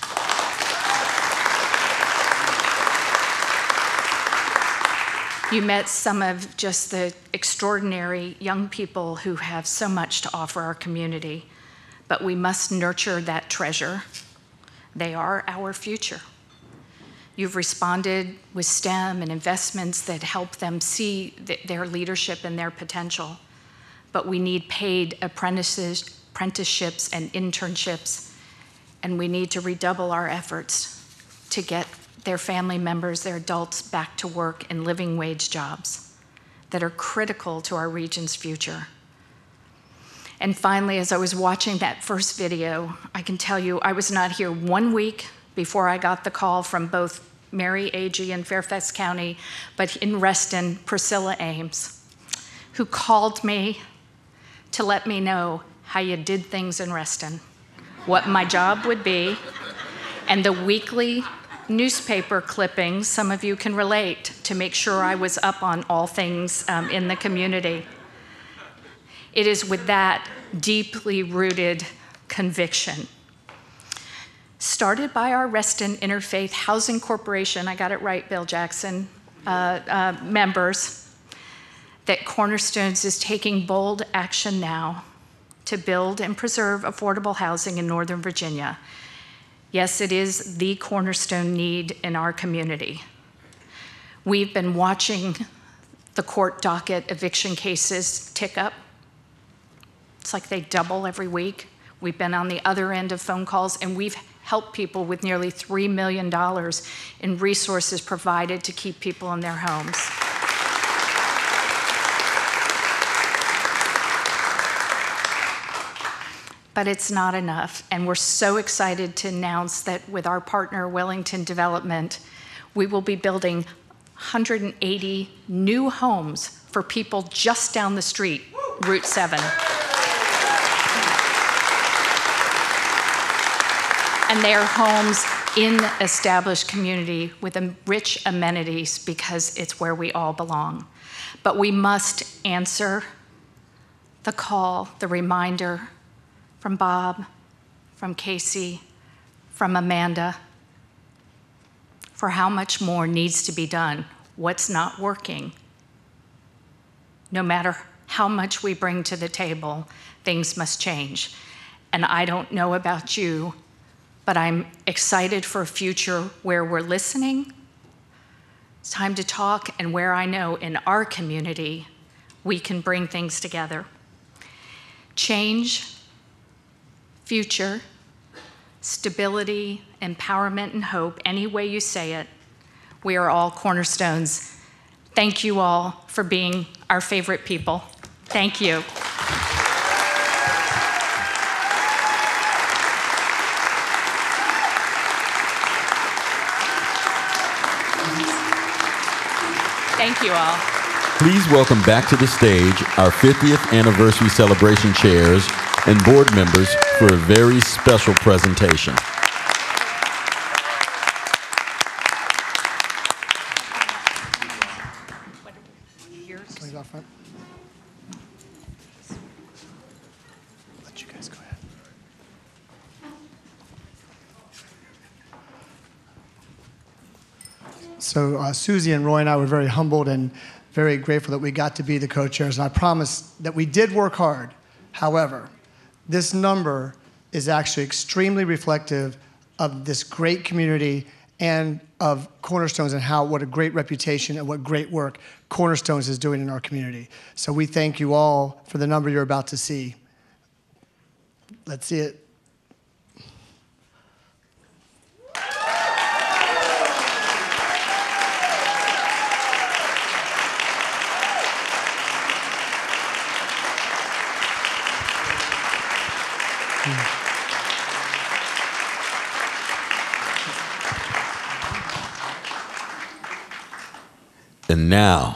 You met some of just the extraordinary young people who have so much to offer our community. But we must nurture that treasure. They are our future. You've responded with STEM and investments that help them see their leadership and their potential. But we need paid apprenticeships and internships, and we need to redouble our efforts to get their family members, their adults, back to work in living wage jobs that are critical to our region's future. And finally, as I was watching that first video, I can tell you I was not here 1 week before I got the call from both Mary Agee in Fairfax County, but in Reston, Priscilla Ames, who called me to let me know how you did things in Reston, what my job would be, and the weekly newspaper clippings, some of you can relate, to make sure I was up on all things in the community. It is with that deeply rooted conviction, started by our Reston Interfaith Housing Corporation, I got it right, Bill Jackson, members, that Cornerstones is taking bold action now to build and preserve affordable housing in Northern Virginia. Yes, it is the cornerstone need in our community. We've been watching the court docket eviction cases tick up. It's like they double every week. We've been on the other end of phone calls, and we've helped people with nearly $3 million in resources provided to keep people in their homes. But it's not enough, and we're so excited to announce that with our partner, Wellington Development, we will be building 180 new homes for people just down the street, Route 7. And they are homes in established community with rich amenities because it's where we all belong. But we must answer the call, the reminder from Bob, from Casey, from Amanda, for how much more needs to be done, what's not working. No matter how much we bring to the table, things must change. And I don't know about you, but I'm excited for a future where we're listening. It's time to talk, and where I know in our community, we can bring things together. Change, future, stability, empowerment, and hope, any way you say it, we are all cornerstones. Thank you all for being our favorite people. Thank you. Thank you all. Please welcome back to the stage our 50th anniversary celebration chairs and board members for a very special presentation. Let you guys go ahead. So Susie and Roy and I were very humbled and very grateful that we got to be the co-chairs, and I promise that we did work hard. However, this number is actually extremely reflective of this great community and of Cornerstones and what a great reputation and what great work Cornerstones is doing in our community. So we thank you all for the number you're about to see. Let's see it. And now,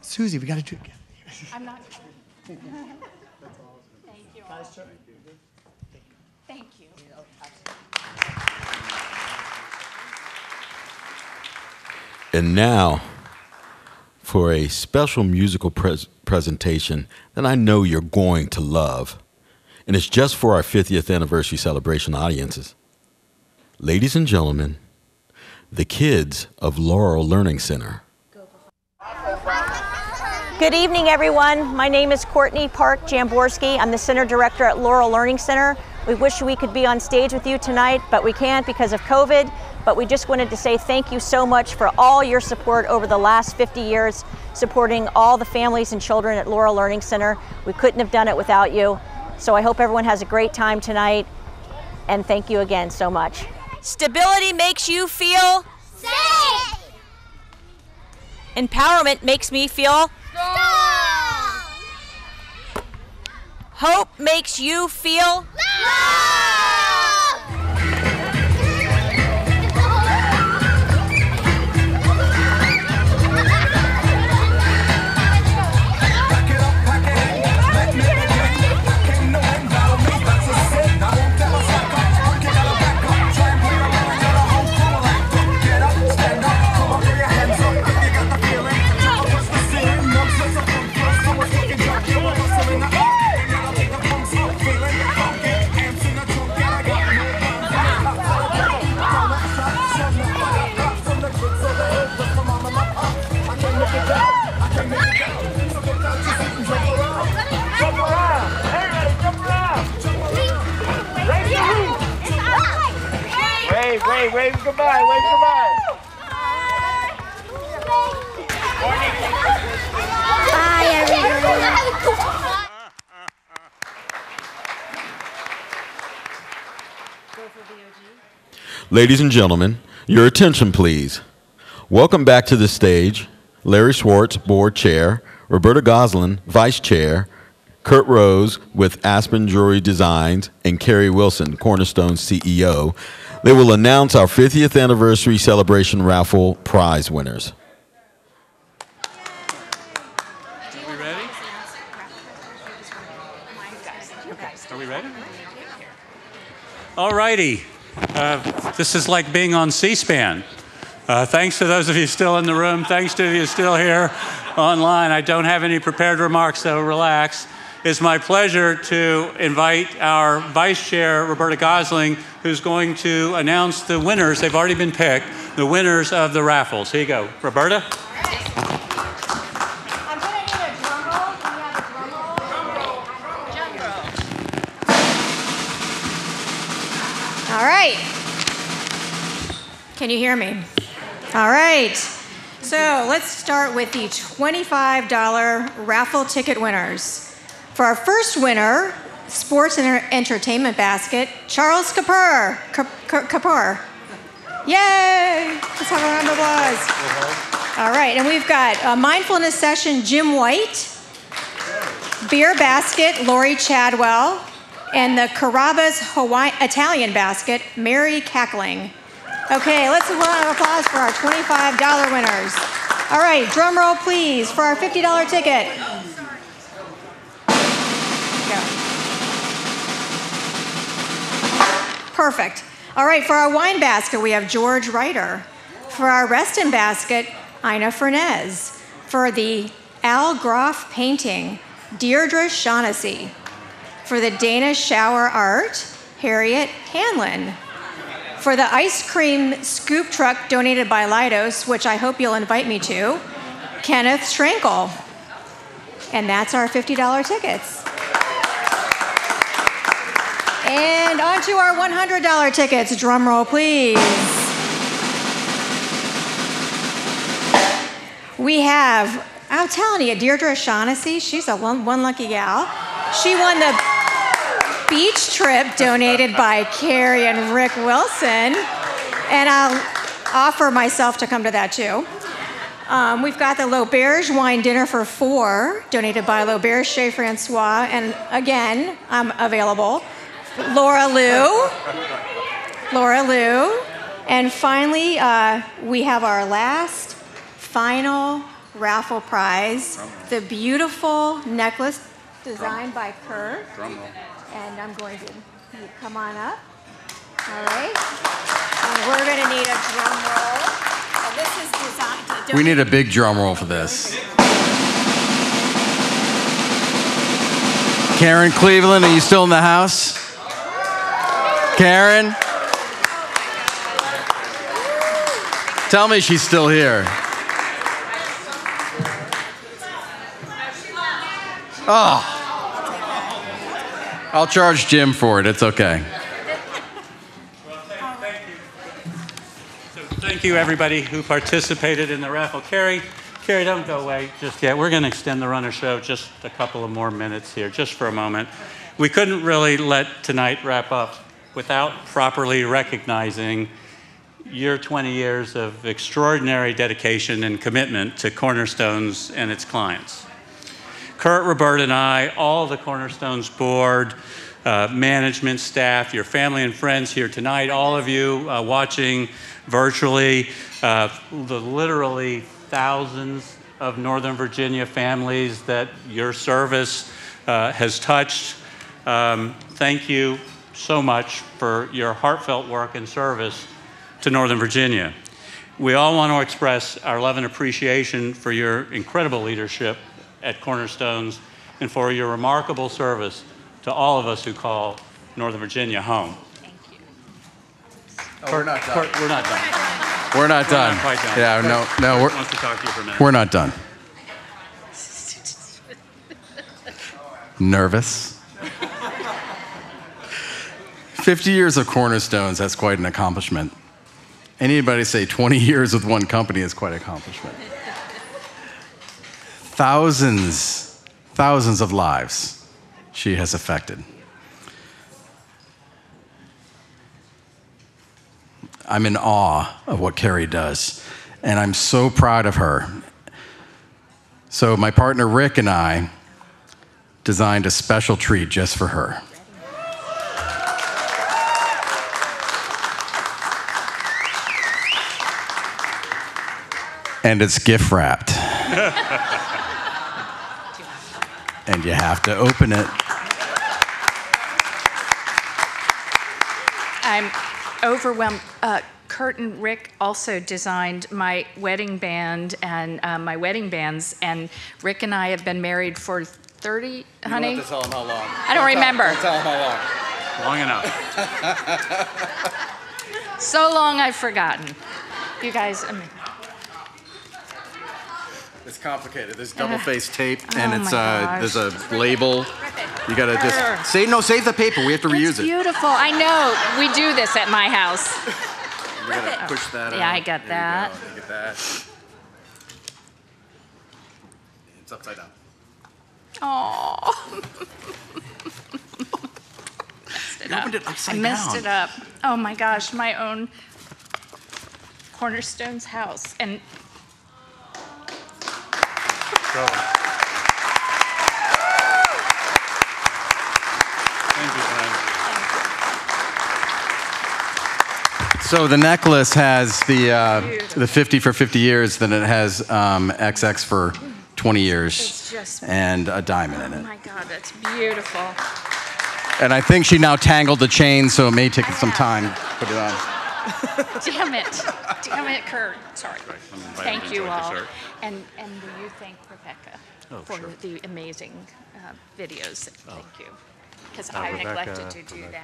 Susie, we got to do it again. I'm not. Thank you all. Thank you. And now, for a special musical presentation that I know you're going to love, and it's just for our 50th anniversary celebration audiences. Ladies and gentlemen, the kids of Laurel Learning Center. Good evening, everyone. My name is Courtney Park Jamborski. I'm the Center Director at Laurel Learning Center. We wish we could be on stage with you tonight, but we can't because of COVID. But we just wanted to say thank you so much for all your support over the last 50 years, supporting all the families and children at Laurel Learning Center. We couldn't have done it without you. So I hope everyone has a great time tonight, and thank you again so much. Stability makes you feel safe. Empowerment makes me feel strong. Hope makes you feel love. Wave goodbye, wave goodbye. Bye, everybody. Ladies and gentlemen, your attention, please. Welcome back to the stage, Larry Schwartz, Board Chair, Roberta Goslin, Vice Chair, Kurt Rose with Aspen Jewelry Designs, and Carrie Wilson, Cornerstones CEO. They will announce our 50th anniversary celebration raffle prize winners. Are we ready? Are we ready? All righty. This is like being on C-SPAN. Thanks to those of you still in the room. Thanks to you still here online. I don't have any prepared remarks, so relax. It's my pleasure to invite our Vice Chair, Roberta Gosling, who's going to announce the winners. They've already been picked, the winners of the raffles. Here you go. Roberta? All right. Can you hear me? All right. So let's start with the $25 raffle ticket winners. For our first winner, Sports and Entertainment Basket, Charles Kapoor. Kapoor. Yay! Let's have a round of applause. All right, and we've got a mindfulness session, Jim White. Beer Basket, Lori Chadwell. And the Carrabba's Italian Basket, Mary Cackling. Okay, let's have a round of applause for our $25 winners. All right, drum roll please for our $50 ticket. Go. Perfect. All right, for our wine basket, we have George Ryder. For our Reston basket, Ina Fernez. For the Al Groff painting, Deirdre Shaughnessy. For the Danish shower art, Harriet Hanlon. For the ice cream scoop truck donated by Leidos, which I hope you'll invite me to, Kenneth Schrankel. And that's our $50 tickets. And on to our $100 tickets. Drum roll, please. We have, I'm telling you, Deirdre Shaughnessy, she's a one lucky gal. She won the beach trip donated by Carrie and Rick Wilson, and I'll offer myself to come to that too. We've got the L'Auberge wine dinner for 4, donated by L'Auberge Chez Francois, and again, I'm available. Laura Lou, and finally, we have our last final raffle prize, the beautiful necklace designed by Kurt. And I'm going to come on up. All right. And we're going to need a drum roll. And this is designed. We need a big drum roll for this. Karen Cleveland, are you still in the house? Karen? Tell me she's still here. Oh. I'll charge Jim for it. It's okay. Thank you, everybody who participated in the raffle. Carrie, don't go away just yet. We're going to extend the runner show just a couple of more minutes here, just for a moment. We couldn't really let tonight wrap up without properly recognizing your 20 years of extraordinary dedication and commitment to Cornerstones and its clients. Kurt, Roberta, and I, all the Cornerstones board, management, staff, your family and friends here tonight, all of you watching virtually, the literally thousands of Northern Virginia families that your service has touched. Thank you so much for your heartfelt work and service to Northern Virginia. We all want to express our love and appreciation for your incredible leadership at Cornerstones and for your remarkable service to all of us who call Northern Virginia home. Thank you. Oh, we're not done. We're not done. We're not done. Not quite done. Yeah, no. Kurt wants to talk to you for a minute. We're not done. Nervous? 50 years of Cornerstones, that's quite an accomplishment. Anybody say 20 years with one company is quite an accomplishment. Thousands of lives she has affected. I'm in awe of what Carrie does, and I'm so proud of her. So my partner Rick and I designed a special treat just for her. And it's gift wrapped. And you have to open it. I'm overwhelmed. Kurt and Rick also designed my wedding band and my wedding bands, and Rick and I have been married for 30, honey? You don't have to tell them how long. I don't remember. Don't tell them how long. Long enough. So long I've forgotten. You guys, I mean. It's complicated. There's double-faced tape, and Oh it's my there's a label. You gotta just save the paper. We have to reuse it. Beautiful. I know. We do this at my house. We gotta push that out. Yeah, I got that. You get that. It's upside down. Oh. You opened it upside I messed down. it up. Oh my gosh, my own Cornerstones house. And So the necklace has the 50 for 50 years, then it has XX for 20 years, and a diamond in oh it. my God, that's beautiful. And I think she now tangled the chain, so it may take some time to put it on. Damn it, Kurt. Sorry. Thank you all. And will you thank Rebecca for the amazing videos? Thank you. Because I neglected to do that.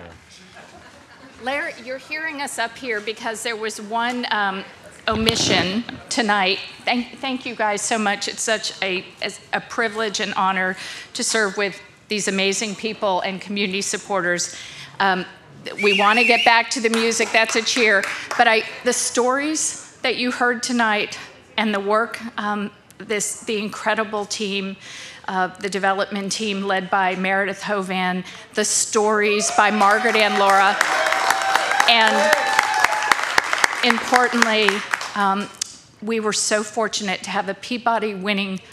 Larry, you're hearing us up here because there was one omission tonight. Thank you guys so much. It's such a privilege and honor to serve with these amazing people and community supporters. We want to get back to the music, that's a cheer. But the stories that you heard tonight and the work, the incredible team, the development team led by Meredith Hovan, the stories by Margaret and Laura, and importantly, we were so fortunate to have a Peabody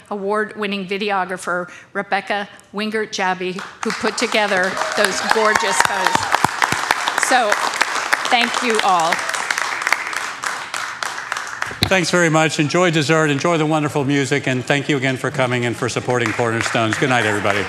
award-winning videographer, Rebecca Wingert-Jabby, who put together those gorgeous photos. So, thank you all. Thanks very much. Enjoy dessert, enjoy the wonderful music, and thank you again for coming and for supporting Cornerstones. Good night, everybody.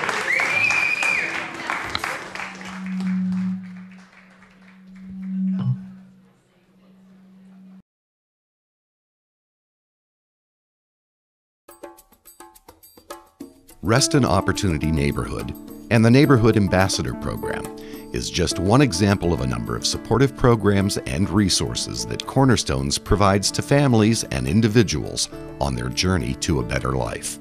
Reston Opportunity Neighborhood and the Neighborhood Ambassador Program is just one example of a number of supportive programs and resources that Cornerstones provides to families and individuals on their journey to a better life.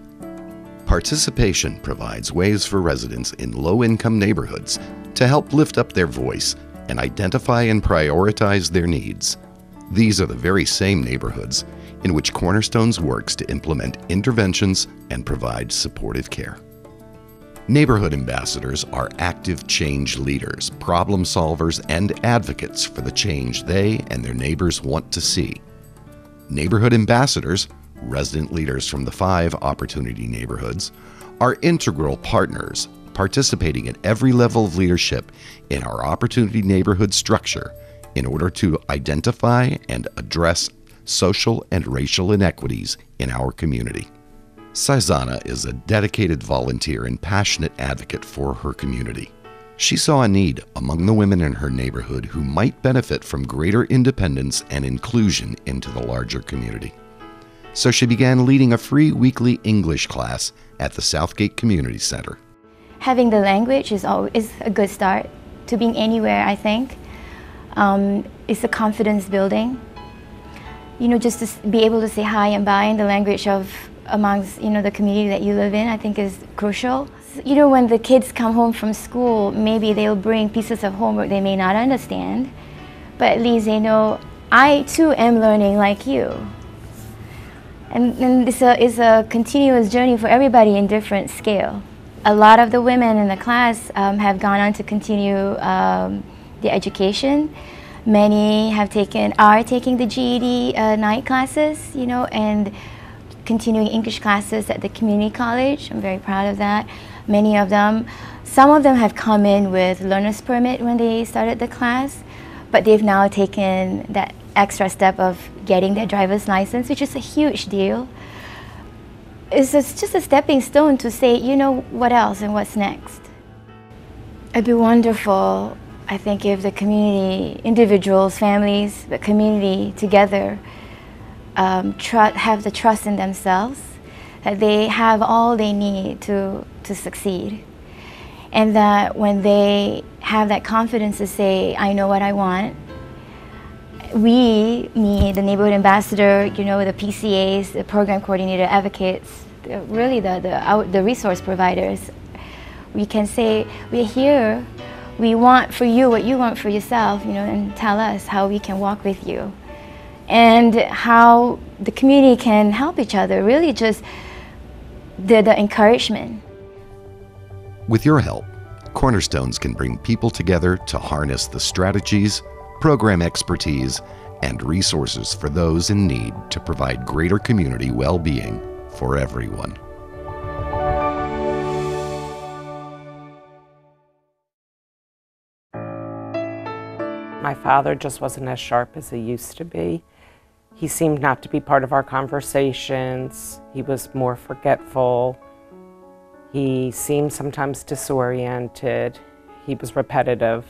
Participation provides ways for residents in low-income neighborhoods to help lift up their voice and identify and prioritize their needs. These are the very same neighborhoods in which Cornerstones works to implement interventions and provide supportive care. Neighborhood ambassadors are active change leaders, problem solvers, and advocates for the change they and their neighbors want to see. Neighborhood ambassadors, resident leaders from the 5 opportunity neighborhoods, are integral partners participating at every level of leadership in our opportunity neighborhood structure in order to identify and address social and racial inequities in our community. Saizana is a dedicated volunteer and passionate advocate for her community. She saw a need among the women in her neighborhood who might benefit from greater independence and inclusion into the larger community. So she began leading a free weekly English class at the Southgate Community Center. Having the language is a good start to being anywhere, I think. It's a confidence building. You know, just to be able to say hi and bye in the language of amongst, you know, the community that you live in, I think is crucial. You know, when the kids come home from school, maybe they'll bring pieces of homework they may not understand, but at least they know I too am learning like you. And it's a continuous journey for everybody in different scale. A lot of the women in the class have gone on to continue the education. Many are taking the GED night classes, you know, and continuing English classes at the community college. I'm very proud of that. Many of them, some of them have come in with learner's permit when they started the class, but they've now taken that extra step of getting their driver's license, which is a huge deal. It's just a stepping stone to say, you know, what else and what's next. It'd be wonderful, I think, if the community, individuals, families, the community together have the trust in themselves, that they have all they need to succeed. And that when they have that confidence to say, I know what I want, me, the neighborhood ambassador, you know, the PCAs, the program coordinator, advocates, really the resource providers, we can say, we're here, we want for you what you want for yourself, you know, and tell us how we can walk with you. And how the community can help each other, really just the encouragement. With your help, Cornerstones can bring people together to harness the strategies, program expertise, and resources for those in need to provide greater community well-being for everyone. My father just wasn't as sharp as he used to be. He seemed not to be part of our conversations. He was more forgetful. He seemed sometimes disoriented. He was repetitive.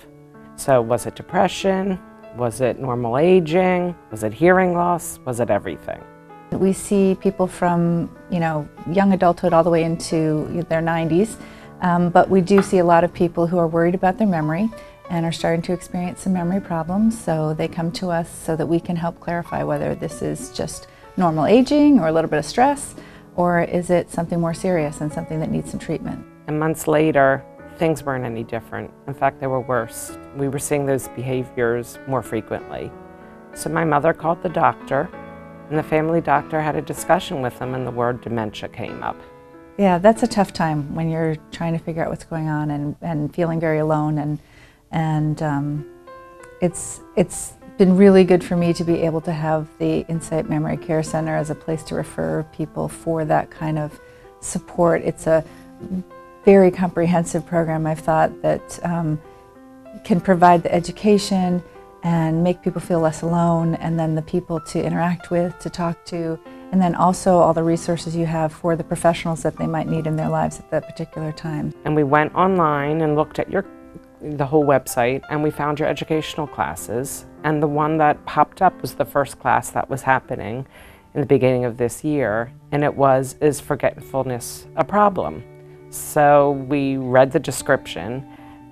So was it depression? Was it normal aging? Was it hearing loss? Was it everything? We see people from, you know, young adulthood all the way into their 90s, but we do see a lot of people who are worried about their memory and are starting to experience some memory problems, so they come to us so that we can help clarify whether this is just normal aging or a little bit of stress, or is it something more serious and something that needs some treatment. And months later, things weren't any different. In fact, they were worse. We were seeing those behaviors more frequently. So my mother called the doctor, and the family doctor had a discussion with them, and the word dementia came up. Yeah, that's a tough time when you're trying to figure out what's going on and feeling very alone, and it's been really good for me to be able to have the Insight Memory Care Center as a place to refer people for that kind of support. It's a very comprehensive program, I've thought, that can provide the education and make people feel less alone, and then the people to interact with, to talk to, and then also all the resources you have for the professionals that they might need in their lives at that particular time. And we went online and looked at the whole website, and we found your educational classes, and the one that popped up was the first class that was happening in the beginning of this year, and it was, is forgetfulness a problem? So we read the description,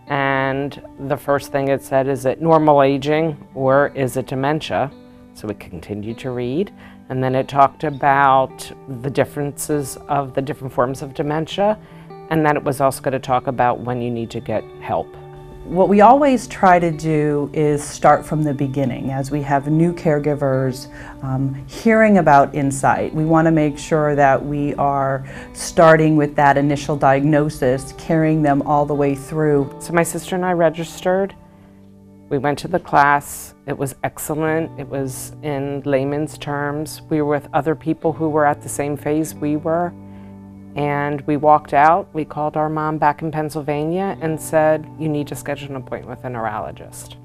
and the first thing it said, is it normal aging or is it dementia? So we continued to read, and then it talked about the differences of the different forms of dementia, and then it was also going to talk about when you need to get help. What we always try to do is start from the beginning. As we have new caregivers hearing about Insight, we want to make sure that we are starting with that initial diagnosis, carrying them all the way through. So my sister and I registered. We went to the class. It was excellent. It was in layman's terms. We were with other people who were at the same phase we were. And we walked out, we called our mom back in Pennsylvania and said, you need to schedule an appointment with a neurologist.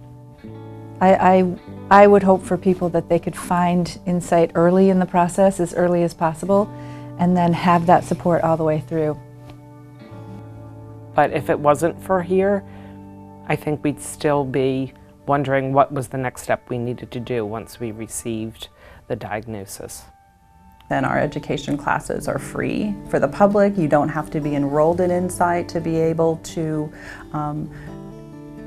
I would hope for people that they could find Insight early in the process, as early as possible, and then have that support all the way through. But if it wasn't for here, I think we'd still be wondering what was the next step we needed to do once we received the diagnosis. Then our education classes are free for the public. You don't have to be enrolled in Insight to be able to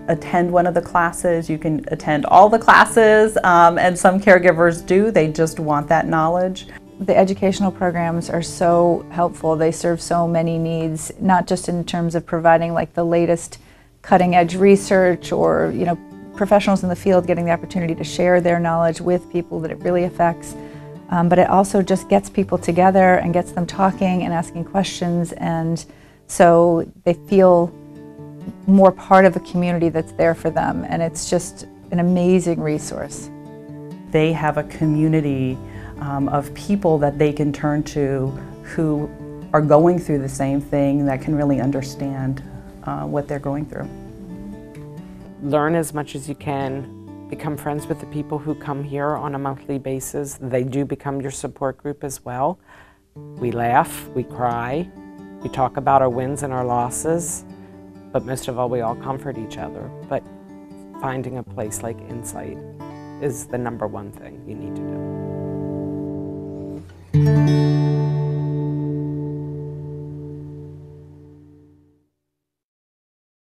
attend one of the classes. You can attend all the classes, and some caregivers do. They just want that knowledge. The educational programs are so helpful. They serve so many needs, not just in terms of providing like the latest cutting edge research or, you know, professionals in the field getting the opportunity to share their knowledge with people that it really affects. But it also just gets people together and gets them talking and asking questions, and so they feel more part of a community that's there for them, and it's just an amazing resource. They have a community of people that they can turn to who are going through the same thing, that can really understand what they're going through. Learn as much as you can. Become friends with the people who come here on a monthly basis. They do become your support group as well. We laugh, we cry, we talk about our wins and our losses, but most of all, we all comfort each other. But finding a place like Insight is the #1 thing you need to do.